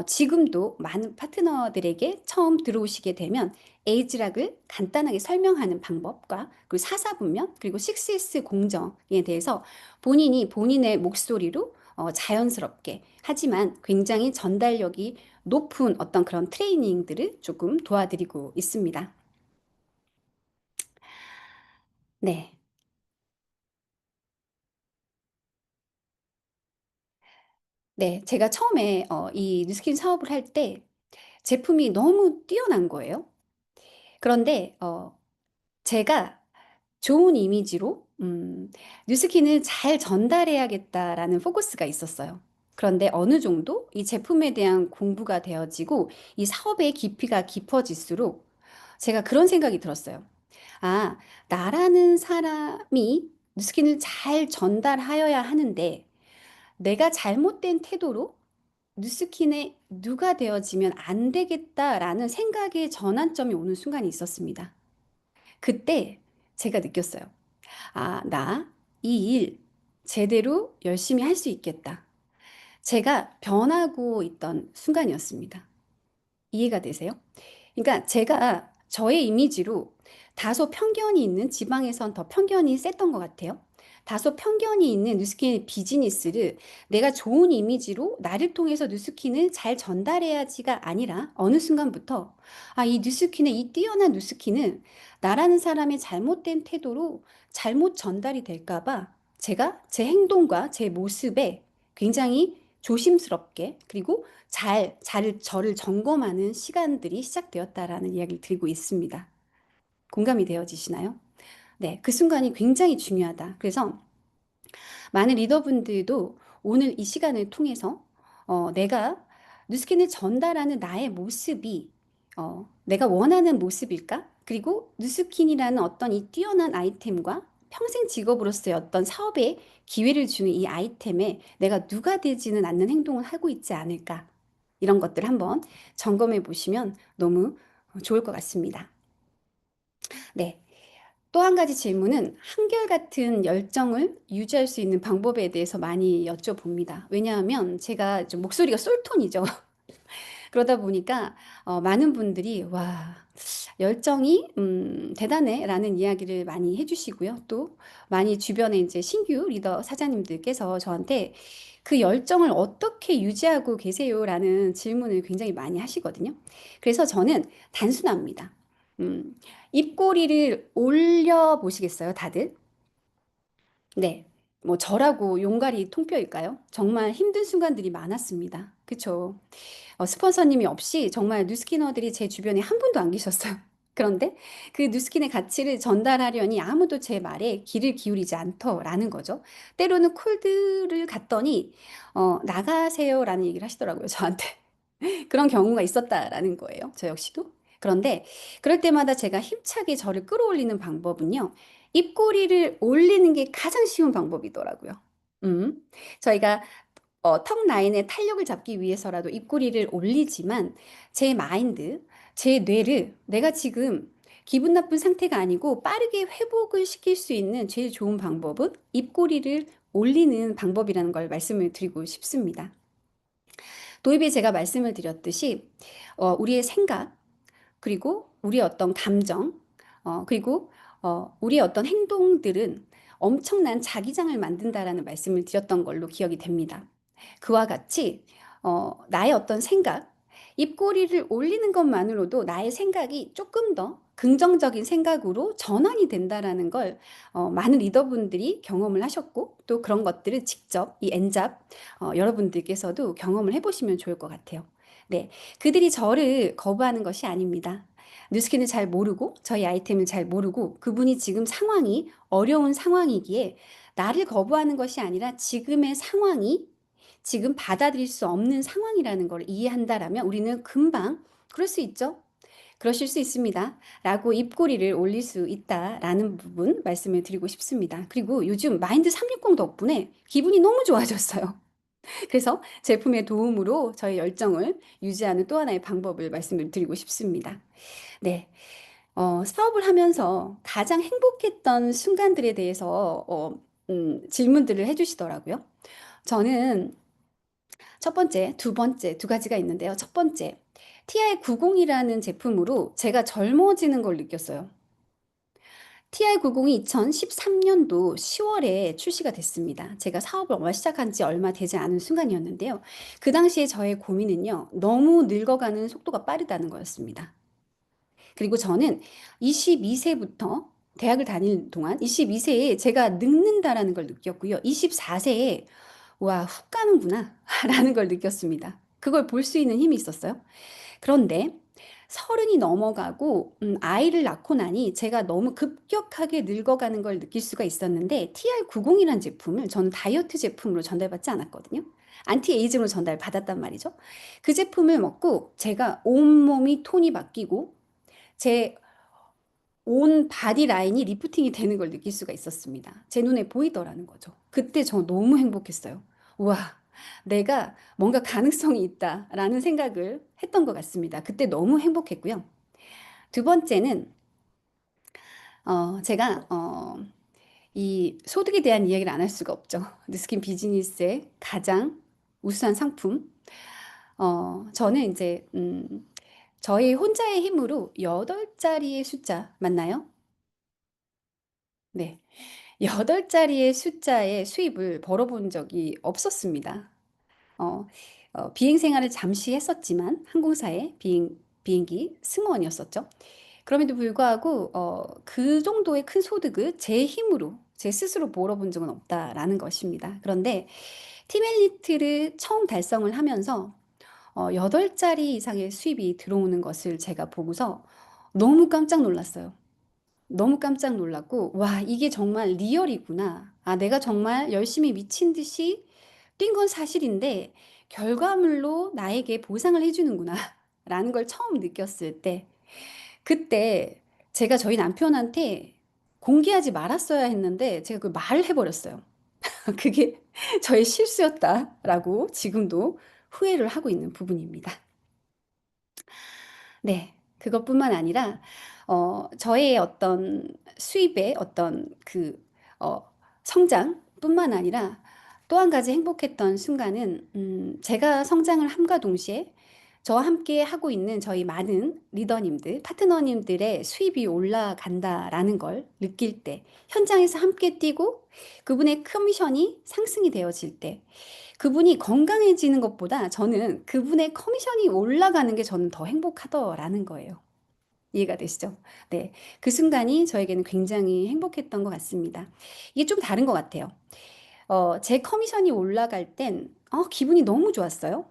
지금도 많은 파트너들에게 처음 들어오시게 되면 에이지락을 간단하게 설명하는 방법과 그리고 사사분면 그리고 6S 공정에 대해서 본인이 본인의 목소리로 자연스럽게 하지만 굉장히 전달력이 높은 어떤 그런 트레이닝들을 조금 도와드리고 있습니다. 네. 네. 제가 처음에 이 뉴스킨 사업을 할 때 제품이 너무 뛰어난 거예요. 그런데 제가 좋은 이미지로 '뉴스킨을 잘 전달해야겠다.'라는 포커스가 있었어요. 그런데 어느 정도 이 제품에 대한 공부가 되어지고 이 사업의 깊이가 깊어질수록 제가 그런 생각이 들었어요. '아 나라는 사람이 뉴스킨을 잘 전달하여야 하는데 내가 잘못된 태도로 뉴스킨의 누가 되어지면 안 되겠다.'라는 생각의 전환점이 오는 순간이 있었습니다. 그때 제가 느꼈어요. '아 나 이 일 제대로 열심히 할 수 있겠다.' 제가 변하고 있던 순간이었습니다. 이해가 되세요? 그러니까 제가 저의 이미지로 다소 편견이 있는 지방에선 더 편견이 셌던 것 같아요. 다소 편견이 있는 뉴스킨의 비즈니스를 내가 좋은 이미지로 나를 통해서 뉴스킨을 잘 전달해야지가 아니라 어느 순간부터 이 뉴스킨의 이 뛰어난 뉴스킨은 나라는 사람의 잘못된 태도로 잘못 전달이 될까 봐 제가 제 행동과 제 모습에 굉장히 조심스럽게 그리고 저를 점검하는 시간들이 시작되었다라는 이야기를 드리고 있습니다. 공감이 되어지시나요? 네, 그 순간이 굉장히 중요하다. 그래서 많은 리더분들도 오늘 이 시간을 통해서 내가 뉴스킨을 전달하는 나의 모습이 내가 원하는 모습일까? 그리고 뉴스킨이라는 어떤 이 뛰어난 아이템과 평생 직업으로서의 어떤 사업에 기회를 주는 이 아이템에 내가 누가 되지는 않는 행동을 하고 있지 않을까? 이런 것들 한번 점검해 보시면 너무 좋을 것 같습니다. 네. 또 한 가지 질문은 한결같은 열정을 유지할 수 있는 방법에 대해서 많이 여쭤봅니다. 왜냐하면 제가 좀 목소리가 솔톤이죠. 그러다 보니까 많은 분들이 "와 열정이 대단해."라는 이야기를 많이 해 주시고요. 또 많이 주변에 이제 신규 리더 사장님들께서 저한테 "그 열정을 어떻게 유지하고 계세요?"라는 질문을 굉장히 많이 하시거든요. 그래서 저는 단순합니다. 음 입꼬리를 올려 보시겠어요, 다들? 네. 뭐 저라고 용가리 통뼈일까요? 정말 힘든 순간들이 많았습니다. 그쵸? 스폰서님이 없이 정말 뉴스키너들이 제 주변에 한 분도 안 계셨어요. 그런데 그 뉴스킨의 가치를 전달하려니 아무도 제 말에 귀를 기울이지 않더라는 거죠. 때로는 콜드를 갔더니 "나가세요."라는 얘기를 하시더라고요, 저한테. 그런 경우가 있었다라는 거예요, 저 역시도. 그런데 그럴 때마다 제가 힘차게 저를 끌어올리는 방법은요. 입꼬리를 올리는 게 가장 쉬운 방법이더라고요. 음. 저희가 턱 라인의 탄력을 잡기 위해서라도 입꼬리를 올리지만 제 마인드, 제 뇌를 '내가 지금 기분 나쁜 상태가 아니고 빠르게 회복을 시킬 수 있는 제일 좋은 방법은 입꼬리를 올리는 방법이라는 걸 말씀을 드리고 싶습니다. 도입에 제가 말씀을 드렸듯이 우리의 생각, 그리고 우리의 어떤 감정, 그리고 우리의 어떤 행동들은 엄청난 자기장을 만든다라는 말씀을 드렸던 걸로 기억이 됩니다. 그와 같이 나의 어떤 생각, 입꼬리를 올리는 것만으로도 나의 생각이 조금 더 긍정적인 생각으로 전환이 된다라는 걸 많은 리더분들이 경험을 하셨고 또 그런 것들을 직접 이 엔잡 여러분들께서도 경험을 해보시면 좋을 것 같아요. 네, 그들이 저를 거부하는 것이 아닙니다. 뉴스킨을 잘 모르고 저희 아이템을 잘 모르고 그분이 지금 상황이 어려운 상황이기에 나를 거부하는 것이 아니라 지금의 상황이 지금 받아들일 수 없는 상황이라는 걸 이해한다라면 우리는 금방 그럴 수 있죠. 그러실 수 있습니다. 라고 입꼬리를 올릴 수 있다라는 부분 말씀을 드리고 싶습니다. 그리고 요즘 마인드 360 덕분에 기분이 너무 좋아졌어요. 그래서 제품의 도움으로 저의 열정을 유지하는 또 하나의 방법을 말씀을 드리고 싶습니다. 네. 사업을 하면서 가장 행복했던 순간들에 대해서 질문들을 해주시더라고요. 저는 첫 번째, 두 번째 두 가지가 있는데요. 첫 번째, TI90이라는 제품으로 제가 젊어지는 걸 느꼈어요. TI90이 2013년도 10월에 출시가 됐습니다. 제가 사업을 시작한 지 얼마 되지 않은 순간이었는데요. 그 당시에 저의 고민은요, 너무 늙어가는 속도가 빠르다는 거였습니다. 그리고 저는 22세부터 대학을 다닐 동안 22세에 제가 늙는다라는 걸 느꼈고요. 24세에 와, 훅 가는구나 라는 걸 느꼈습니다. 그걸 볼 수 있는 힘이 있었어요. 그런데 30이 넘어가고 아이를 낳고 나니 제가 너무 급격하게 늙어가는 걸 느낄 수가 있었는데 TR90이라는 제품을 저는 다이어트 제품으로 전달받지 않았거든요. 안티에이징으로 전달받았단 말이죠. 그 제품을 먹고 제가 온몸이 톤이 바뀌고 제 온 바디 라인이 리프팅이 되는 걸 느낄 수가 있었습니다. 제 눈에 보이더라는 거죠. 그때 저 너무 행복했어요. 우와, 내가 뭔가 가능성이 있다라는 생각을 했던 것 같습니다. 그때 너무 행복했고요. 두 번째는 제가 이 소득에 대한 이야기를 안 할 수가 없죠. 뉴스킨 비즈니스의 가장 우수한 상품. 저는 이제 저희 혼자의 힘으로 8자리의 숫자 맞나요? 네. 8자리의 숫자의 수입을 벌어본 적이 없었습니다. 어, 비행 생활을 잠시 했었지만 항공사의 비행기 승무원이었었죠. 그럼에도 불구하고 그 정도의 큰 소득을 제 힘으로 제 스스로 벌어본 적은 없다라는 것입니다. 그런데 팀 엘리트를 처음 달성을 하면서 8자리 이상의 수입이 들어오는 것을 제가 보고서 너무 깜짝 놀랐어요. 너무 깜짝 놀랐고, 와, 이게 정말 리얼이구나. 아, 내가 정말 열심히 미친 듯이 뛴 건 사실인데, 결과물로 나에게 보상을 해주는구나. 라는 걸 처음 느꼈을 때, 그때 제가 저희 남편한테 공개하지 말았어야 했는데, 제가 그 말을 해버렸어요. 그게 저의 실수였다라고 지금도 후회를 하고 있는 부분입니다. 네. 그것뿐만 아니라 저의 어떤 수입의 어떤 어 성장뿐만 아니라 또 한 가지 행복했던 순간은 제가 성장을 함과 동시에 저와 함께 하고 있는 저희 많은 리더님들, 파트너님들의 수입이 올라간다라는 걸 느낄 때, 현장에서 함께 뛰고 그분의 커미션이 상승이 되어질 때, 그분이 건강해지는 것보다 저는 그분의 커미션이 올라가는 게 저는 더 행복하더라는 거예요. 이해가 되시죠? 네. 그 순간이 저에게는 굉장히 행복했던 것 같습니다. 이게 좀 다른 것 같아요. 제 커미션이 올라갈 땐, 기분이 너무 좋았어요.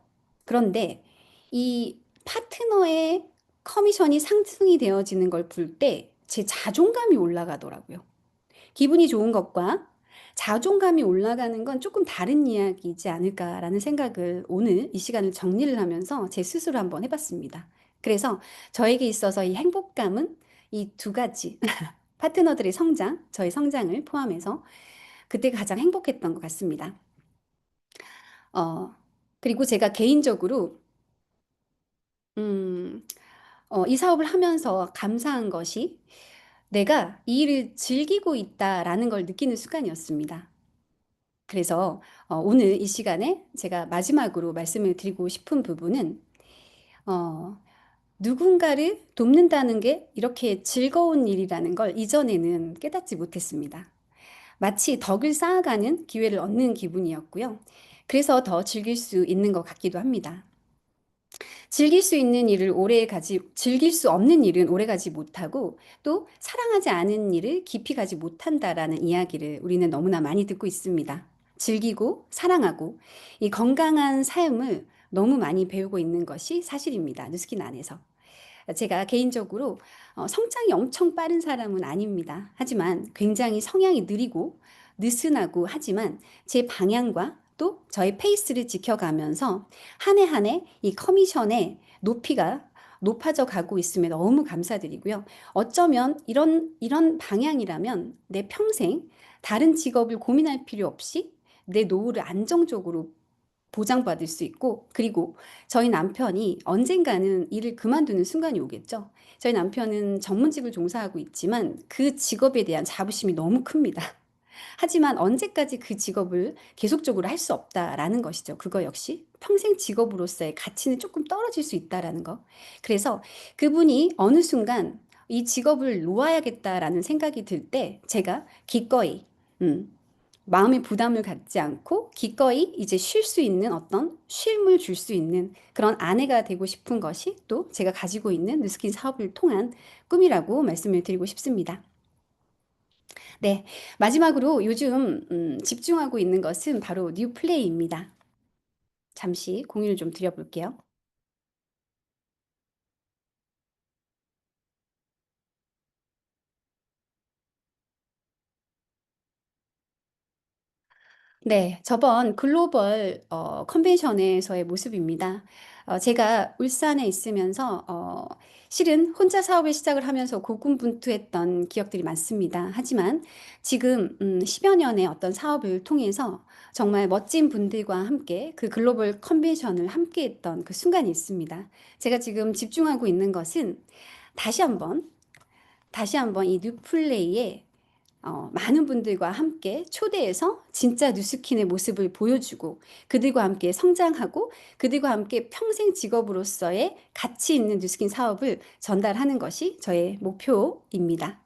그런데 이 파트너의 커미션이 상승이 되어지는 걸 볼 때 제 자존감이 올라가더라고요. 기분이 좋은 것과 자존감이 올라가는 건 조금 다른 이야기이지 않을까라는 생각을 오늘 이 시간을 정리를 하면서 제 스스로 한번 해봤습니다. 그래서 저에게 있어서 이 행복감은 이 두 가지, 파트너들의 성장, 저의 성장을 포함해서 그때가 가장 행복했던 것 같습니다. 어, 그리고 제가 개인적으로, 음, 이 사업을 하면서 감사한 것이 내가 이 일을 즐기고 있다라는 걸 느끼는 순간이었습니다. 그래서 오늘 이 시간에 제가 마지막으로 말씀을 드리고 싶은 부분은 어, 누군가를 돕는다는 게 이렇게 즐거운 일이라는 걸 이전에는 깨닫지 못했습니다. 마치 덕을 쌓아가는 기회를 얻는 기분이었고요. 그래서 더 즐길 수 있는 것 같기도 합니다. 즐길 수 없는 일은 오래 가지 못하고 또 사랑하지 않은 일을 깊이 가지 못한다라는 이야기를 우리는 너무나 많이 듣고 있습니다. 즐기고 사랑하고 이 건강한 삶을 너무 많이 배우고 있는 것이 사실입니다. 뉴스킨 안에서. 제가 개인적으로 성장이 엄청 빠른 사람은 아닙니다. 하지만 굉장히 성향이 느리고 느슨하고 하지만 제 방향과 또 저의 페이스를 지켜가면서 한 해 한 해 이 커미션의 높이가 높아져 가고 있음에 너무 감사드리고요. 어쩌면 이런 방향이라면 내 평생 다른 직업을 고민할 필요 없이 내 노후를 안정적으로 보장받을 수 있고, 그리고 저희 남편이 언젠가는 일을 그만두는 순간이 오겠죠. 저희 남편은 전문직을 종사하고 있지만 그 직업에 대한 자부심이 너무 큽니다. 하지만 언제까지 그 직업을 계속적으로 할 수 없다라는 것이죠. 그거 역시 평생 직업으로서의 가치는 조금 떨어질 수 있다라는 거. 그래서 그분이 어느 순간 이 직업을 놓아야겠다라는 생각이 들 때 제가 기꺼이 마음의 부담을 갖지 않고 기꺼이 이제 쉴 수 있는 어떤 쉼을 줄 수 있는 그런 아내가 되고 싶은 것이 또 제가 가지고 있는 뉴스킨 사업을 통한 꿈이라고 말씀을 드리고 싶습니다. 네, 마지막으로 요즘 집중하고 있는 것은 바로 뉴플레이입니다. 잠시 공유를 좀 드려볼게요. 네, 저번 글로벌 컨벤션에서의 모습입니다. 제가 울산에 있으면서 실은 혼자 사업을 시작을 하면서 고군분투했던 기억들이 많습니다. 하지만 지금 10여 년의 어떤 사업을 통해서 정말 멋진 분들과 함께 그 글로벌 컨벤션을 함께 했던 그 순간이 있습니다. 제가 지금 집중하고 있는 것은 다시 한번 다시 한번 이 뉴플레이의 많은 분들과 함께 초대해서 진짜 뉴스킨의 모습을 보여주고 그들과 함께 성장하고 그들과 함께 평생 직업으로서의 가치 있는 뉴스킨 사업을 전달하는 것이 저의 목표입니다.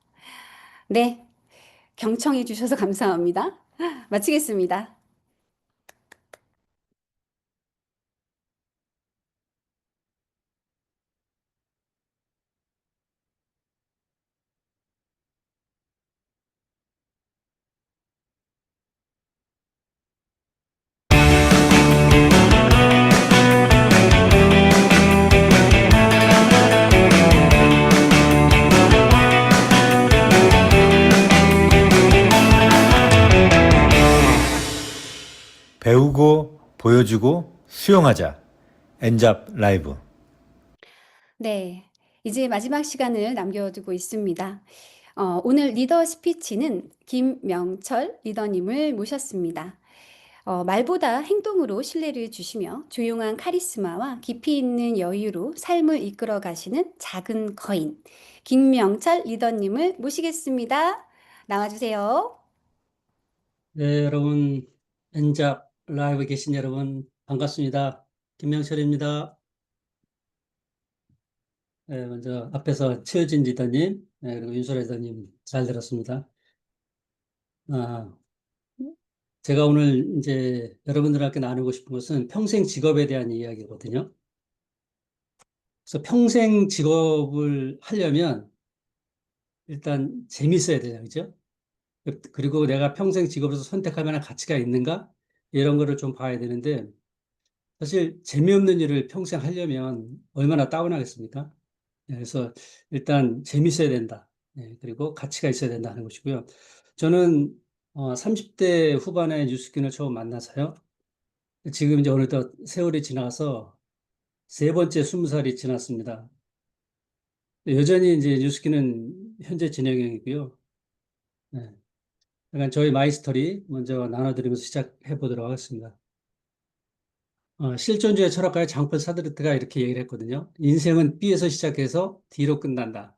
네, 경청해 주셔서 감사합니다. 마치겠습니다. 배우고 보여주고 수용하자. 엔잡 라이브. 네, 이제 마지막 시간을 남겨두고 있습니다. 오늘 리더 스피치는 김명철 리더님을 모셨습니다. 말보다 행동으로 신뢰를 주시며 조용한 카리스마와 깊이 있는 여유로 삶을 이끌어 가시는 작은 거인, 김명철 리더님을 모시겠습니다. 나와주세요. 네, 여러분, 엔잡 라이브 계신 여러분, 반갑습니다. 김명철입니다. 네, 먼저 앞에서 최효진 리더님, 네, 그리고 윤소라 리더님 잘 들었습니다. 아, 제가 오늘 이제 여러분들께 나누고 싶은 것은 평생 직업에 대한 이야기거든요. 그래서 평생 직업을 하려면 일단 재밌어야 되죠, 그죠? 그리고 내가 평생 직업에서 선택할 만한 가치가 있는가? 이런 거를 좀 봐야 되는데, 사실 재미없는 일을 평생 하려면 얼마나 다운하겠습니까? 네, 그래서 일단 재밌어야 된다. 네, 그리고 가치가 있어야 된다 하는 것이고요. 저는 30대 후반에 뉴스킨을 처음 만나서요. 지금 이제 어느덧 세월이 지나서 세 번째 20살이 지났습니다. 여전히 이제 뉴스킨은 현재 진행형이고요. 네, 약간 저희 마이스터리 먼저 나눠드리면서 시작해 보도록 하겠습니다. 실존주의 철학가의 장폴 사드르트가 이렇게 얘기를 했거든요. 인생은 B에서 시작해서 D로 끝난다.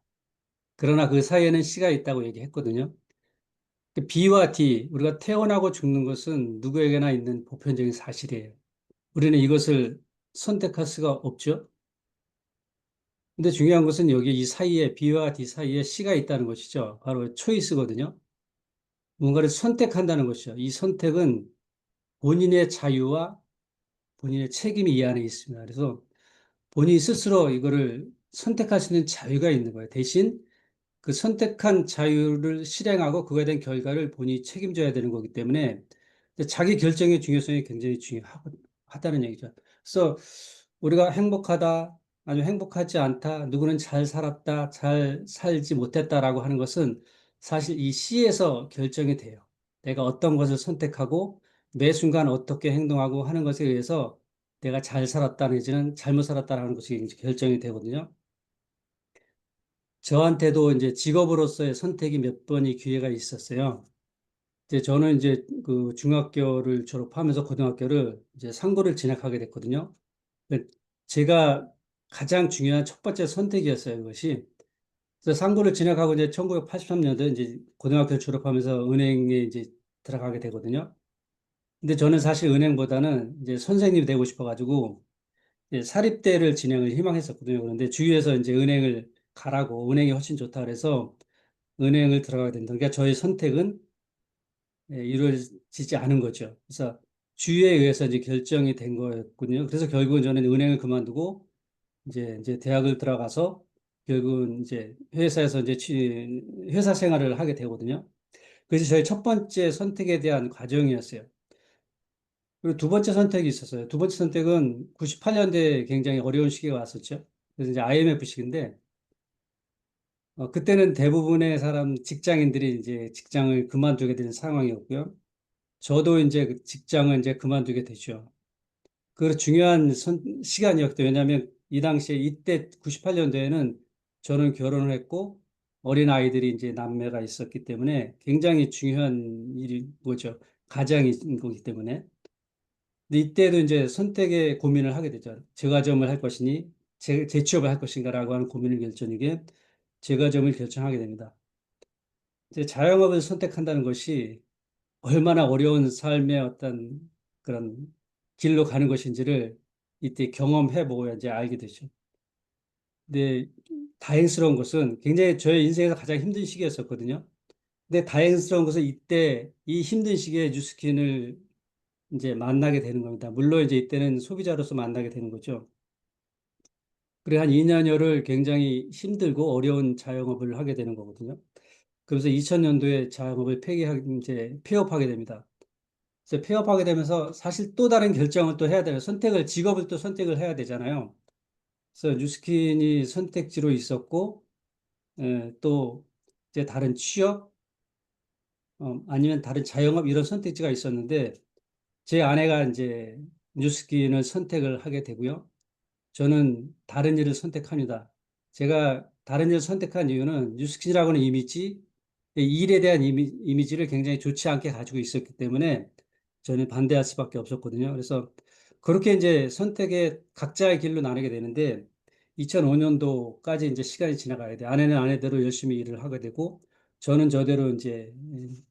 그러나 그 사이에는 C가 있다고 얘기했거든요. 그 B와 D, 우리가 태어나고 죽는 것은 누구에게나 있는 보편적인 사실이에요. 우리는 이것을 선택할 수가 없죠. 근데 중요한 것은 여기 이 사이에, B와 D 사이에 C가 있다는 것이죠. 바로 초이스거든요. 뭔가를 선택한다는 것이죠. 이 선택은 본인의 자유와 본인의 책임이 이 안에 있습니다. 그래서 본인이 스스로 이거를 선택할 수 있는 자유가 있는 거예요. 대신 그 선택한 자유를 실행하고 그거에 대한 결과를 본인이 책임져야 되는 거기 때문에 자기 결정의 중요성이 굉장히 중요하다는 얘기죠. 그래서 우리가 행복하다, 아니면 행복하지 않다, 누구는 잘 살았다, 잘 살지 못했다라고 하는 것은 사실 이 C에서 결정이 돼요. 내가 어떤 것을 선택하고 매 순간 어떻게 행동하고 하는 것에 의해서 내가 잘 살았다 내지는 잘못 살았다라는 것이 이제 결정이 되거든요. 저한테도 이제 직업으로서의 선택이 몇 번이 기회가 있었어요. 이제 저는 이제 그 중학교를 졸업하면서 고등학교를 이제 상고를 진학하게 됐거든요. 그 제가 가장 중요한 첫 번째 선택이었어요, 그것이. 그래서 상고를 진학하고 이제 1983년도에 이제 고등학교 졸업하면서 은행에 이제 들어가게 되거든요. 근데 저는 사실 은행보다는 이제 선생님이 되고 싶어가지고 이제 사립대를 진행을 희망했었거든요. 그런데 주위에서 이제 은행을 가라고 은행이 훨씬 좋다 그래서 은행을 들어가게 된다. 그러니까 저의 선택은 이루어지지 않은 거죠. 그래서 주위에 의해서 이제 결정이 된 거였군요. 그래서 결국은 저는 은행을 그만두고 이제 대학을 들어가서 결국은 이제 회사에서 이제 회사 생활을 하게 되거든요. 그래서 저희 첫 번째 선택에 대한 과정이었어요. 그리고 두 번째 선택이 있었어요. 두 번째 선택은 98년대에 굉장히 어려운 시기가 왔었죠. 그래서 이제 IMF 시기인데, 그때는 대부분의 직장인들이 이제 직장을 그만두게 되는 상황이었고요. 저도 이제 그 직장을 이제 그만두게 되죠. 그 중요한 시간이었거든요. 왜냐하면 이 당시에 이때 98년도에는 저는 결혼을 했고 어린 아이들이 이제 남매가 있었기 때문에 굉장히 중요한 일이 뭐죠. 가장인 거기 때문에. 근데 이때도 이제 선택의 고민을 하게 되죠. 제과점을 할 것이니 재취업을 할 것인가라고 하는 고민을 결정하게 제과점을 결정하게 됩니다. 이제 자영업을 선택한다는 것이 얼마나 어려운 삶의 어떤 그런 길로 가는 것인지를 이때 경험해 보고 이제 알게 되죠. 근데 다행스러운 것은 굉장히 저의 인생에서 가장 힘든 시기였었거든요. 근데 다행스러운 것은 이때 이 힘든 시기에 뉴스킨을 이제 만나게 되는 겁니다. 물론 이제 이때는 소비자로서 만나게 되는 거죠. 그래 한 2년여를 굉장히 힘들고 어려운 자영업을 하게 되는 거거든요. 그래서 2000년도에 자영업을 이제 폐업하게 됩니다. 그래서 폐업하게 되면서 사실 또 다른 결정을 또 해야 되는 직업을 또 선택을 해야 되잖아요. 그래서 뉴스킨이 선택지로 있었고, 또 이제 다른 취업, 아니면 다른 자영업 이런 선택지가 있었는데, 제 아내가 이제 뉴스킨을 선택을 하게 되고요. 저는 다른 일을 선택합니다. 제가 다른 일을 선택한 이유는 뉴스킨이라고는 이미지, 이 일에 대한 이미지를 굉장히 좋지 않게 가지고 있었기 때문에 저는 반대할 수밖에 없었거든요. 그래서 그렇게 이제 선택의 각자의 길로 나누게 되는데 2005년도까지 이제 시간이 지나가야 돼. 아내는 아내대로 열심히 일을 하게 되고 저는 저대로 이제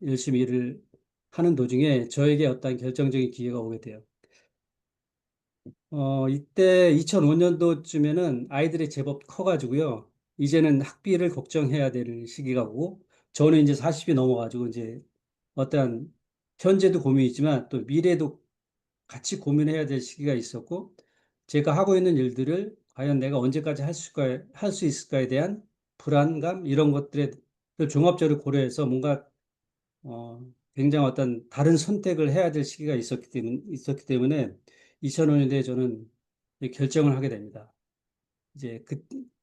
열심히 일을 하는 도중에 저에게 어떤 결정적인 기회가 오게 돼요. 이때 2005년도쯤에는 아이들이 제법 커가지고요. 이제는 학비를 걱정해야 되는 시기가 오고, 저는 이제 40이 넘어가지고, 이제 어떠한 현재도 고민이지만 또 미래도 같이 고민해야 될 시기가 있었고, 제가 하고 있는 일들을 과연 내가 언제까지 할 수 있을까에 대한 불안감, 이런 것들을 종합적으로 고려해서 뭔가 어, 굉장히 어떤 다른 선택을 해야 될 시기가 있었기 때문에 2005년도에 저는 결정을 하게 됩니다. 이제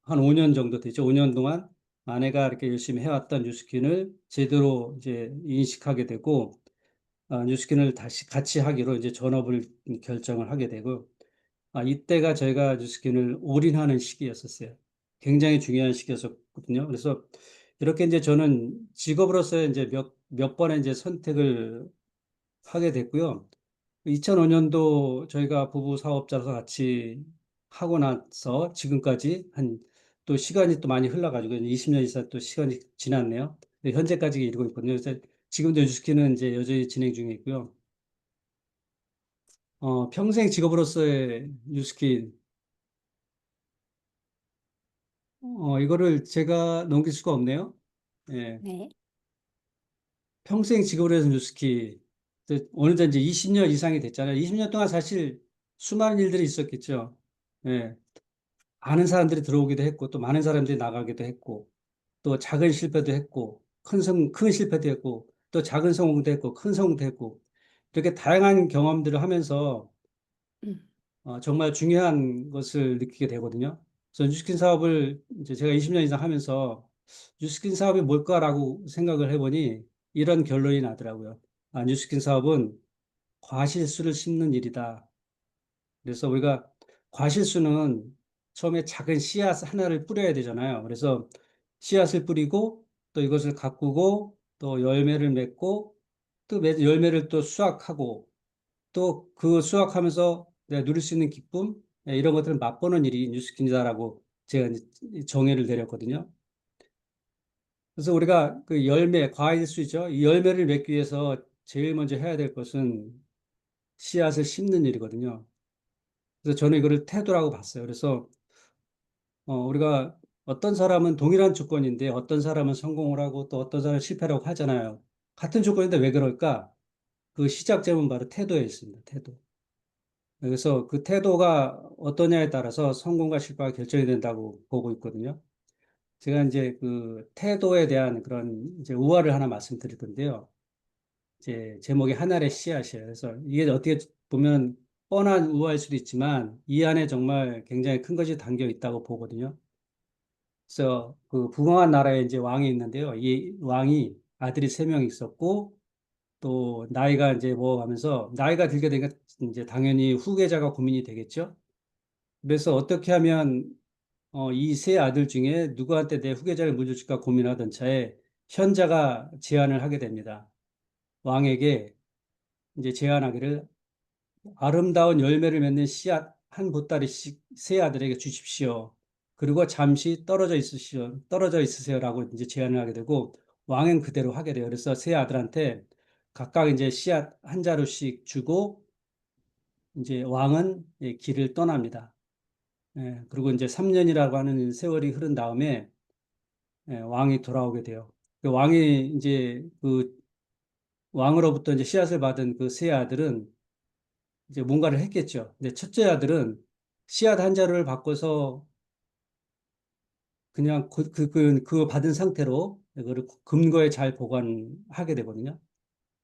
한 5년 정도 되죠. 5년 동안 아내가 이렇게 열심히 해왔던 뉴스킨을 제대로 이제 인식하게 되고, 뉴스킨을 다시 같이 하기로 이제 전업을 결정을 하게 되고, 이때가 저희가 뉴스킨을 올인하는 시기였었어요. 굉장히 중요한 시기였었거든요. 그래서 이렇게 이제 저는 직업으로서 이제 몇 번의 이제 선택을 하게 됐고요. 2005년도 저희가 부부 사업자로서 같이 하고 나서 지금까지 또 시간이 또 많이 흘러가지고 20년 이상 또 시간이 지났네요. 네, 현재까지 이루고 있거든요. 그래서 지금도 뉴스키는 이제 여전히 진행 중에 있고요. 평생 직업으로서의 뉴스키, 이거를 제가 넘길 수가 없네요. 예. 네. 평생 직업으로 해서 뉴스키, 어느덧 이제 20년 이상이 됐잖아요. 20년 동안 사실 수많은 일들이 있었겠죠. 예. 많은 사람들이 들어오기도 했고, 또 많은 사람들이 나가기도 했고, 또 작은 실패도 했고, 큰 실패도 했고, 또 작은 성공도 했고, 큰 성공도 했고, 이렇게 다양한 경험들을 하면서 음. 정말 중요한 것을 느끼게 되거든요. 그래서 뉴스킨 사업을 이제 제가 20년 이상 하면서 뉴스킨 사업이 뭘까라고 생각을 해보니 이런 결론이 나더라고요. 뉴스킨 사업은 과실수를 심는 일이다. 그래서 우리가 과실수는 처음에 작은 씨앗 하나를 뿌려야 되잖아요. 그래서 씨앗을 뿌리고 또 이것을 가꾸고 또 열매를 맺고 또 열매를 또 수확하고 또 그 수확하면서 내가 누릴 수 있는 기쁨 이런 것들을 맛보는 일이 뉴스킨이다라고 제가 이제 정의를 내렸거든요. 그래서 우리가 그 열매, 과일수죠. 이 열매를 맺기 위해서 제일 먼저 해야 될 것은 씨앗을 심는 일이거든요. 그래서 저는 이거를 태도라고 봤어요. 그래서 우리가 어떤 사람은 동일한 조건인데 어떤 사람은 성공을 하고 또 어떤 사람은 실패라고 하잖아요. 같은 조건인데 왜 그럴까? 그 시작점은 바로 태도에 있습니다. 태도. 그래서 그 태도가 어떠냐에 따라서 성공과 실패가 결정이 된다고 보고 있거든요. 제가 이제 그 태도에 대한 그런 이제 우화를 하나 말씀드릴 건데요. 이제 제목이 하늘의 씨앗이에요. 그래서 이게 어떻게 보면 뻔한 우화일 수도 있지만 이 안에 정말 굉장히 큰 것이 담겨 있다고 보거든요. 그래서 그 부강한 나라에 이제 왕이 있는데요. 이 왕이 아들이 세 명 있었고 또 나이가 이제 뭐 하면서 나이가 들게 되니까 이제 당연히 후계자가 고민이 되겠죠. 그래서 어떻게 하면 이 세 아들 중에 누구한테 내 후계자를 물려줄까 고민하던 차에 현자가 제안을 하게 됩니다. 왕에게 이제 제안하기를 아름다운 열매를 맺는 씨앗 한 보따리씩 세 아들에게 주십시오. 그리고 잠시 떨어져 있으세요라고 이제 제안을 하게 되고 왕은 그대로 하게 돼요. 그래서 세 아들한테 각각 이제 씨앗 한 자루씩 주고 이제 왕은 길을 떠납니다. 그리고 이제 3년이라고 하는 세월이 흐른 다음에 왕이 돌아오게 돼요. 그 왕이 이제 그 왕으로부터 이제 씨앗을 받은 그 세 아들은 이제 뭔가를 했겠죠. 근데 첫째 아들은 씨앗 한 자루를 바꿔서 그냥 그 받은 상태로 그거를 금고에 잘 보관하게 되거든요.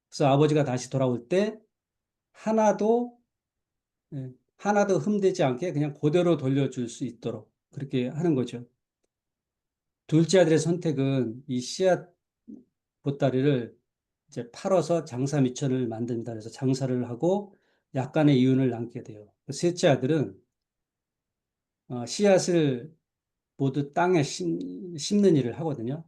그래서 아버지가 다시 돌아올 때 하나도, 하나도 흠되지 않게 그냥 그대로 돌려줄 수 있도록 그렇게 하는 거죠. 둘째 아들의 선택은 이 씨앗 보따리를 이제 팔아서 장사 미천을 만든다 그래서 장사를 하고 약간의 이윤을 남게 돼요. 셋째 아들은 씨앗을 모두 땅에 심는 일을 하거든요.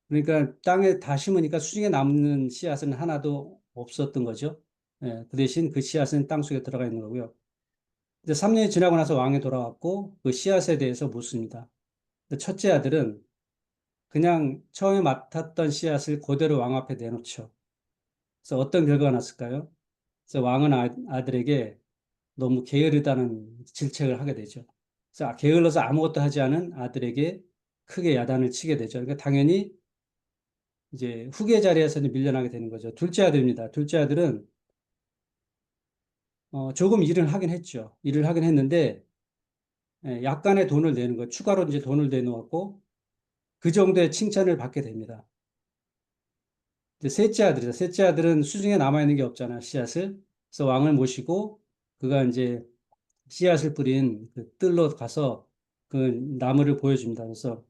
그러니까 땅에 다 심으니까 수중에 남는 씨앗은 하나도 없었던 거죠. 그 대신 그 씨앗은 땅 속에 들어가 있는 거고요. 이제 3년이 지나고 나서 왕이 돌아왔고 그 씨앗에 대해서 묻습니다. 첫째 아들은 그냥 처음에 맡았던 씨앗을 그대로 왕 앞에 내놓죠. 그래서 어떤 결과가 났을까요? 그래서 왕은 아들에게 너무 게으르다는 질책을 하게 되죠. 그래서 게을러서 아무것도 하지 않은 아들에게 크게 야단을 치게 되죠. 그러니까 당연히 이제 후계 자리에서는 밀려나게 되는 거죠. 둘째 아들입니다. 둘째 아들은 조금 일을 하긴 했죠. 일을 하긴 했는데 약간의 돈을 내는 거, 추가로 이제 돈을 내놓았고 그 정도의 칭찬을 받게 됩니다. 이제 셋째 아들이죠. 셋째 아들은 수중에 남아있는 게 없잖아, 씨앗을. 그래서 왕을 모시고 그가 이제 씨앗을 뿌린 그 뜰로 가서 그 나무를 보여줍니다. 그래서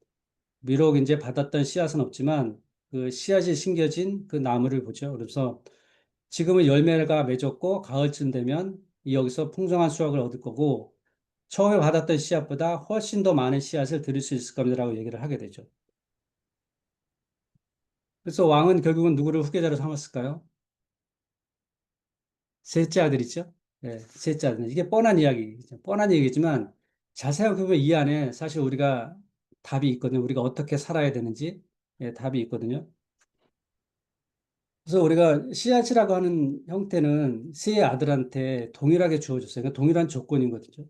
비록 이제 받았던 씨앗은 없지만 그 씨앗이 심겨진 그 나무를 보죠. 그래서 지금은 열매가 맺었고 가을쯤 되면 여기서 풍성한 수확을 얻을 거고 처음에 받았던 씨앗보다 훨씬 더 많은 씨앗을 드릴 수 있을 겁니다라고 얘기를 하게 되죠. 그래서 왕은 결국은 누구를 후계자로 삼았을까요? 셋째 아들 있죠? 예, 셋째 아들. 이게 뻔한 얘기지만 잘 생각해보면 이 안에 사실 우리가 답이 있거든요. 우리가 어떻게 살아야 되는지 예, 답이 있거든요. 그래서 우리가 씨앗이라고 하는 형태는 세 아들한테 동일하게 주어졌어요. 그러니까 동일한 조건인 거죠.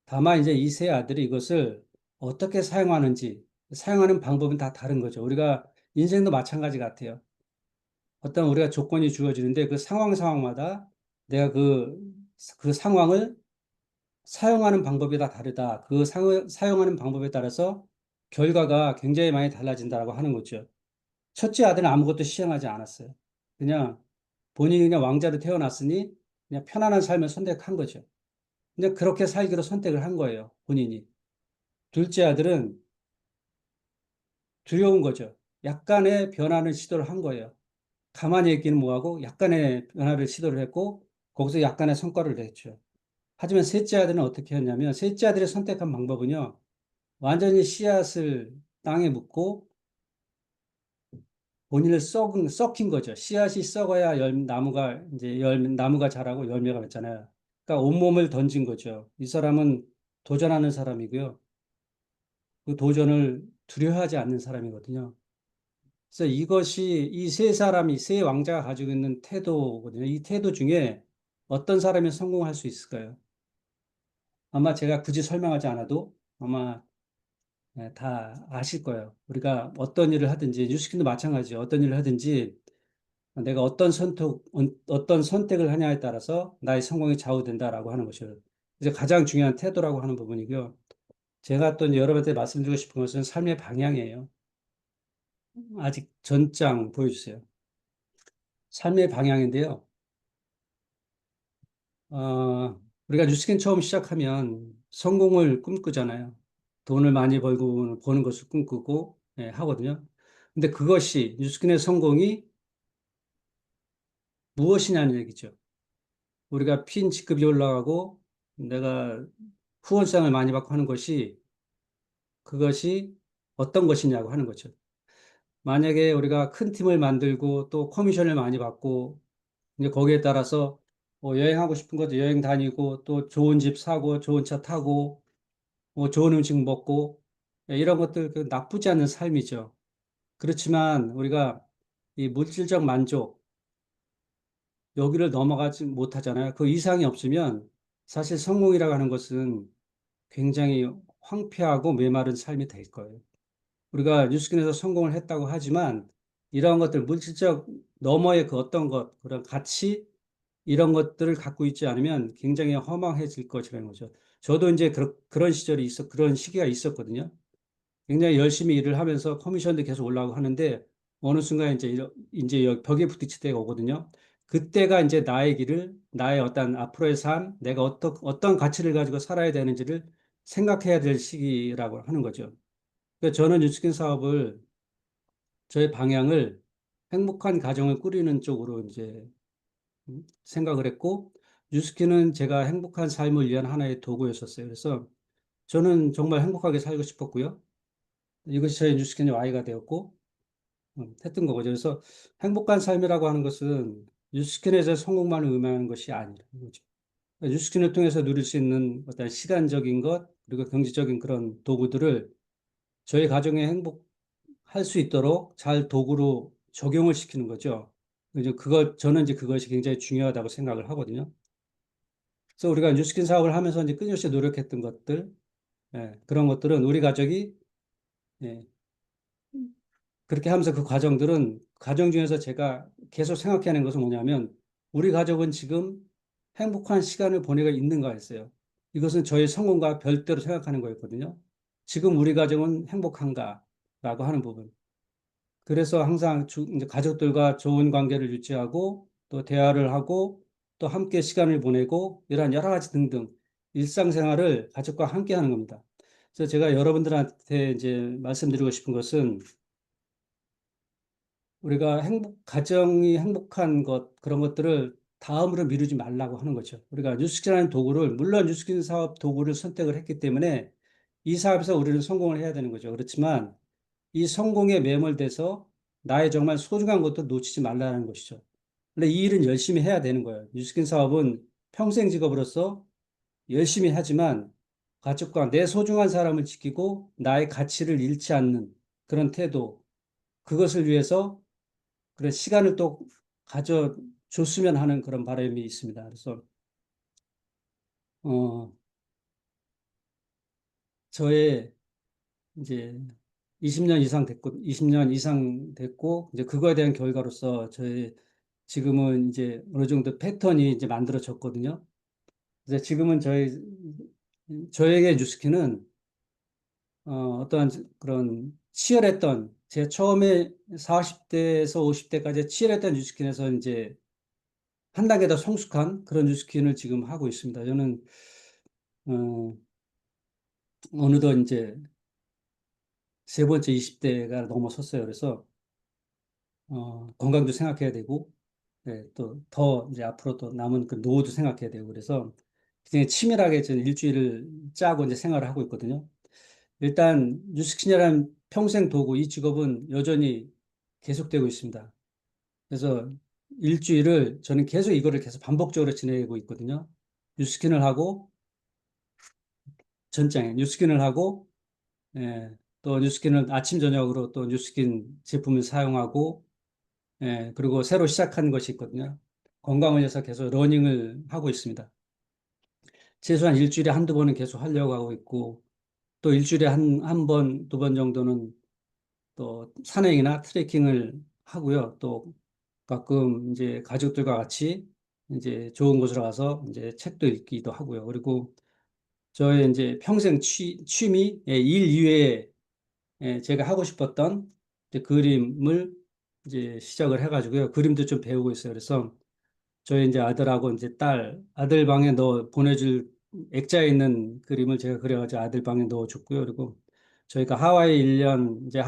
다만 이제 이 세 아들이 이것을 어떻게 사용하는지, 사용하는 방법은 다 다른 거죠. 우리가 인생도 마찬가지 같아요. 어떤 우리가 조건이 주어지는데 그 상황마다 내가 그 상황을 사용하는 방법이 다 다르다. 사용하는 방법에 따라서 결과가 굉장히 많이 달라진다라고 하는 거죠. 첫째 아들은 아무것도 시행하지 않았어요. 그냥 본인이 그냥 왕자로 태어났으니 그냥 편안한 삶을 선택한 거죠. 그냥 그렇게 살기로 선택을 한 거예요. 본인이. 둘째 아들은 두려운 거죠. 약간의 변화를 시도를 한 거예요. 가만히 있기는 뭐하고 약간의 변화를 시도를 했고 거기서 약간의 성과를 냈죠. 하지만 셋째 아들은 어떻게 했냐면 셋째 아들이 선택한 방법은요. 완전히 씨앗을 땅에 묻고 본인을 썩힌 거죠. 씨앗이 썩어야 나무가 자라고 열매가 맺잖아요. 그러니까 온몸을 던진 거죠. 이 사람은 도전하는 사람이고요. 그 도전을 두려워하지 않는 사람이거든요. 그래서 이것이 이 세 왕자가 가지고 있는 태도거든요. 이 태도 중에 어떤 사람이 성공할 수 있을까요? 아마 제가 굳이 설명하지 않아도 아마 다 아실 거예요. 우리가 어떤 일을 하든지, 뉴스킨도 마찬가지죠. 어떤 일을 하든지 내가 어떤 선택을 하냐에 따라서 나의 성공이 좌우된다라고 하는 것이죠. 이제 가장 중요한 태도라고 하는 부분이고요. 제가 또 이제 여러분한테 말씀드리고 싶은 것은 삶의 방향이에요. 아직 전장 보여주세요. 삶의 방향인데요. 우리가 뉴스킨 처음 시작하면 성공을 꿈꾸잖아요. 돈을 많이 버는 것을 꿈꾸고 하거든요. 근데 그것이 뉴스킨의 성공이 무엇이냐는 얘기죠. 우리가 핀 직급이 올라가고 내가 후원상을 많이 받고 하는 그것이 어떤 것이냐고 하는 거죠. 만약에 우리가 큰 팀을 만들고 또 커미션을 많이 받고 이제 거기에 따라서 뭐 여행하고 싶은 것도 여행 다니고 또 좋은 집 사고 좋은 차 타고 뭐 좋은 음식 먹고 이런 것들 나쁘지 않은 삶이죠. 그렇지만 우리가 이 물질적 만족 여기를 넘어가지 못하잖아요. 그 이상이 없으면 사실 성공이라고 하는 것은 굉장히 황폐하고 메마른 삶이 될 거예요. 우리가 뉴스킨에서 성공을 했다고 하지만 이러한 것들, 물질적 너머의 그 어떤 것, 그런 가치, 이런 것들을 갖고 있지 않으면 굉장히 허망해질 것이라는 거죠. 저도 이제 그런 시기가 있었거든요. 굉장히 열심히 일을 하면서 커미션도 계속 올라가고 하는데 어느 순간 이제 여기 벽에 부딪힐 때가 오거든요. 그때가 이제 나의 어떤 앞으로의 삶, 내가 어떤 가치를 가지고 살아야 되는지를 생각해야 될 시기라고 하는 거죠. 그래서 저는 뉴스킨 사업을 저의 방향을 행복한 가정을 꾸리는 쪽으로 이제 생각을 했고 뉴스킨은 제가 행복한 삶을 위한 하나의 도구였었어요. 그래서 저는 정말 행복하게 살고 싶었고요. 이것이 저희 뉴스킨의 Y가 되었고 했던 거죠. 그래서 행복한 삶이라고 하는 것은 뉴스킨에서 성공만을 의미하는 것이 아니라는 거죠. 뉴스킨을 통해서 누릴 수 있는 어떤 시간적인 것 그리고 경제적인 그런 도구들을 저희 가정에 행복할 수 있도록 잘 도구로 적용을 시키는 거죠. 저는 이제 그것이 굉장히 중요하다고 생각을 하거든요. 그래서 우리가 뉴스킨 사업을 하면서 이제 끊임없이 노력했던 것들, 그런 것들은 우리 가족이 예, 그렇게 하면서 그 가정 중에서 제가 계속 생각해낸 것은 뭐냐면 우리 가족은 지금 행복한 시간을 보내고 있는가 했어요. 이것은 저의 성공과 별도로 생각하는 거였거든요. 지금 우리 가정은 행복한가? 라고 하는 부분. 그래서 항상 이제 가족들과 좋은 관계를 유지하고 또 대화를 하고 또 함께 시간을 보내고 이러한 여러 가지 등등 일상생활을 가족과 함께 하는 겁니다. 그래서 제가 여러분들한테 이제 말씀드리고 싶은 것은 우리가 가정이 행복한 그런 것들을 다음으로 미루지 말라고 하는 거죠. 우리가 뉴스킨이라는 물론 뉴스킨 사업 도구를 선택을 했기 때문에 이 사업에서 우리는 성공을 해야 되는 거죠. 그렇지만 이 성공에 매몰돼서 나의 정말 소중한 것도 놓치지 말라는 것이죠. 근데 이 일은 열심히 해야 되는 거예요. 뉴스킨 사업은 평생 직업으로서 열심히 하지만 가족과 내 소중한 사람을 지키고 나의 가치를 잃지 않는 그런 태도, 그것을 위해서 그런 시간을 또 가져줬으면 하는 그런 바람이 있습니다. 그래서 어, 저의 이제 20년 이상 됐고, 20년 이상 됐고, 이제 그거에 대한 결과로서 저희 지금은 이제 어느 정도 패턴이 이제 만들어졌거든요. 그래서 지금은 저에게 뉴스키는 어떠한 그런 치열했던, 제 처음에 40대에서 50대까지 치열했던 뉴스킨에서 이제 한 단계 더 성숙한 그런 뉴스킨을 지금 하고 있습니다. 저는, 어, 어느덧 이제 세 번째 20대가 넘어섰어요. 그래서, 건강도 생각해야 되고, 네, 또 더 이제 앞으로 또 남은 그 노후도 생각해야 되고, 그래서 굉장히 치밀하게 저는 일주일을 짜고 이제 생활을 하고 있거든요. 일단, 뉴스킨이라는 평생 도구, 이 직업은 여전히 계속되고 있습니다. 그래서 일주일을 저는 계속 이거를 계속 반복적으로 지내고 있거든요. 뉴스킨을 하고, 전장에 뉴스킨을 하고, 예, 또 뉴스킨을 아침, 저녁으로 또 뉴스킨 제품을 사용하고, 예, 그리고 새로 시작한 것이 있거든요. 건강을 위해서 계속 러닝을 하고 있습니다. 최소한 일주일에 한두 번은 계속 하려고 하고 있고, 또 일주일에 한 번, 두 번 정도는 또 산행이나 트레킹을 하고요. 또 가끔 이제 가족들과 같이 이제 좋은 곳으로 가서 이제 책도 읽기도 하고요. 그리고 저의 이제 평생 취미, 일 이외에 제가 하고 싶었던 이제 그림을 이제 시작을 해가지고요. 그림도 좀 배우고 있어요. 그래서 저희 이제 아들하고 이제 아들 방에 보내줄 액자에 있는 그림을 제가 그려가지고 아들 방에 넣어줬고요. 그리고 저희가 하와이 1년, 이제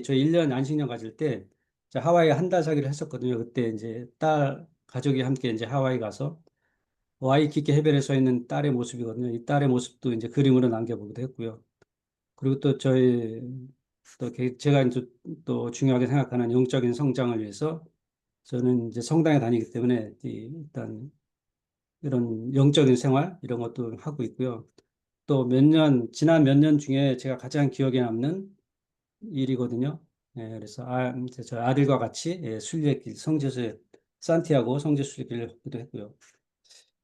저희 1년 안식년 가질 때, 이제 하와이 한 달 살기를 했었거든요. 그때 이제 가족이 함께 이제 하와이 가서 와이키키 해변에 서 있는 딸의 모습이거든요. 이 딸의 모습도 이제 그림으로 남겨보기도 했고요. 그리고 또 제가 이제 또 중요하게 생각하는 영적인 성장을 위해서 저는 이제 성당에 다니기 때문에 일단 이런 영적인 생활 이런 것도 하고 있고요. 또 지난 몇 년 중에 제가 가장 기억에 남는 일이거든요. 그래서 이제 저 아들과 같이 순례길 성지순례 산티아고 성지순례길을 걷기도 했고요.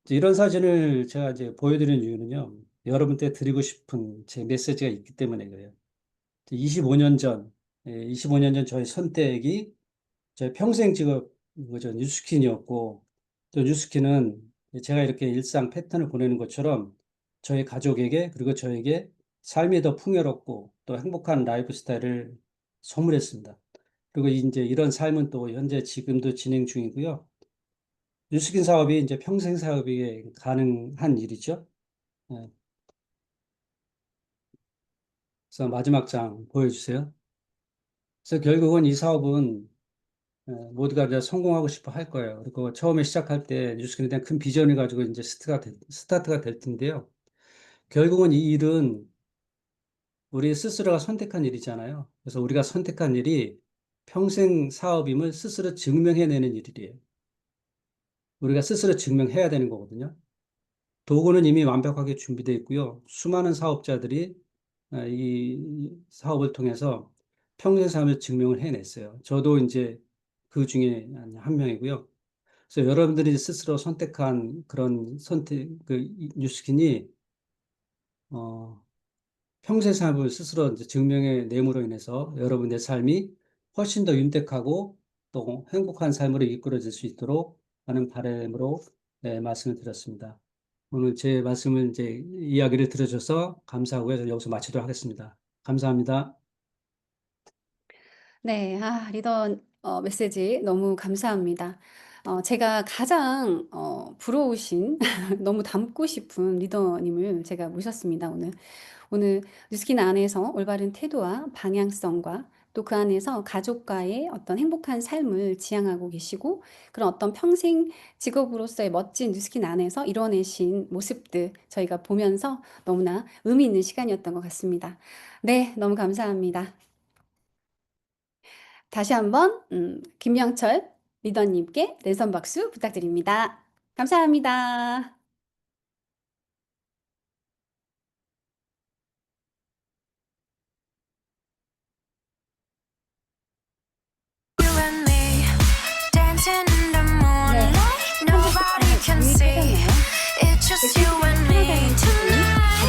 이제 이런 사진을 제가 이제 보여드리는 이유는요. 여러분께 드리고 싶은 제 메시지가 있기 때문에 그래요. 25년 전, 25년 전 저의 선택이 제 평생 직업, 그죠, 뉴스킨이었고, 또 뉴스킨은 제가 이렇게 일상 패턴을 보내는 것처럼 저희 가족에게, 그리고 저에게 삶이 더 풍요롭고 또 행복한 라이프 스타일을 선물했습니다. 그리고 이제 이런 삶은 또 현재 지금도 진행 중이고요. 뉴스킨 사업이 이제 평생 사업이 가능한 일이죠. 네. 그래서 마지막 장 보여주세요. 그래서 결국은 이 사업은 모두가 이제 성공하고 싶어 할 거예요. 그리고 처음에 시작할 때 뉴스킨에 대한 큰 비전을 가지고 이제 스타트가 될 텐데요. 결국은 이 일은 우리 스스로가 선택한 일이잖아요. 그래서 우리가 선택한 일이 평생 사업임을 스스로 증명해내는 일이에요. 우리가 스스로 증명해야 되는 거거든요. 도구는 이미 완벽하게 준비되어 있고요. 수많은 사업자들이 이 사업을 통해서 평생 사업을 증명을 해냈어요. 저도 이제 그 중에 한 명이고요. 그래서 여러분들이 스스로 선택한 그런 뉴스킨이, 어, 평생 삶을 스스로 이제 증명해 내므로 인해서 여러분의 삶이 훨씬 더 윤택하고 또 행복한 삶으로 이끌어질 수 있도록 하는 바람으로 말씀을 드렸습니다. 오늘 제 말씀을 이제 이야기를 들어줘서 감사하고요. 저는 여기서 마치도록 하겠습니다. 감사합니다. 네. 리더 메시지 너무 감사합니다. 제가 가장 부러우신 너무 닮고 싶은 리더님을 제가 모셨습니다, 오늘. 오늘 뉴스킨 안에서 올바른 태도와 방향성과 또 그 안에서 가족과의 어떤 행복한 삶을 지향하고 계시고 그런 어떤 평생 직업으로서의 멋진 뉴스킨 안에서 이뤄내신 모습들 저희가 보면서 너무나 의미 있는 시간이었던 것 같습니다. 네, 너무 감사합니다. 다시 한번 김영철 리더님께 랜선 박수 부탁드립니다. 감사합니다. You and me dancing in the moonlight. Nobody can see. It's just you and me tonight.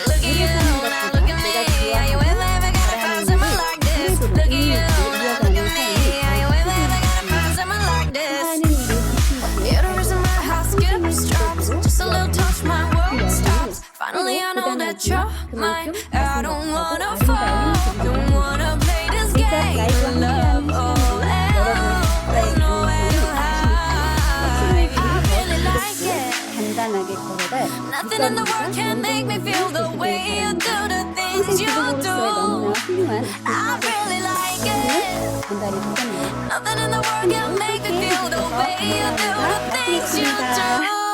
Look at you, now look at me. Are you with me? We gotta find someone like this. Look at you, now look at me. Are you with me? We gotta find someone like this. You're the reason my heart skips, drops. Just a little touch, my world stops. Finally, I know that you're mine. I don't wanna fall, don't wanna play this game of love. Oh, there's nowhere to hide. I really like it. 간단하게 걸어갈 Nothing in the world can make me feel the way you do the things you 콘센트로서의 do. 너무나 훌륭한 I really like it. 전달이 되겠네요. Nothing in the world can make me feel the way you do the things you do.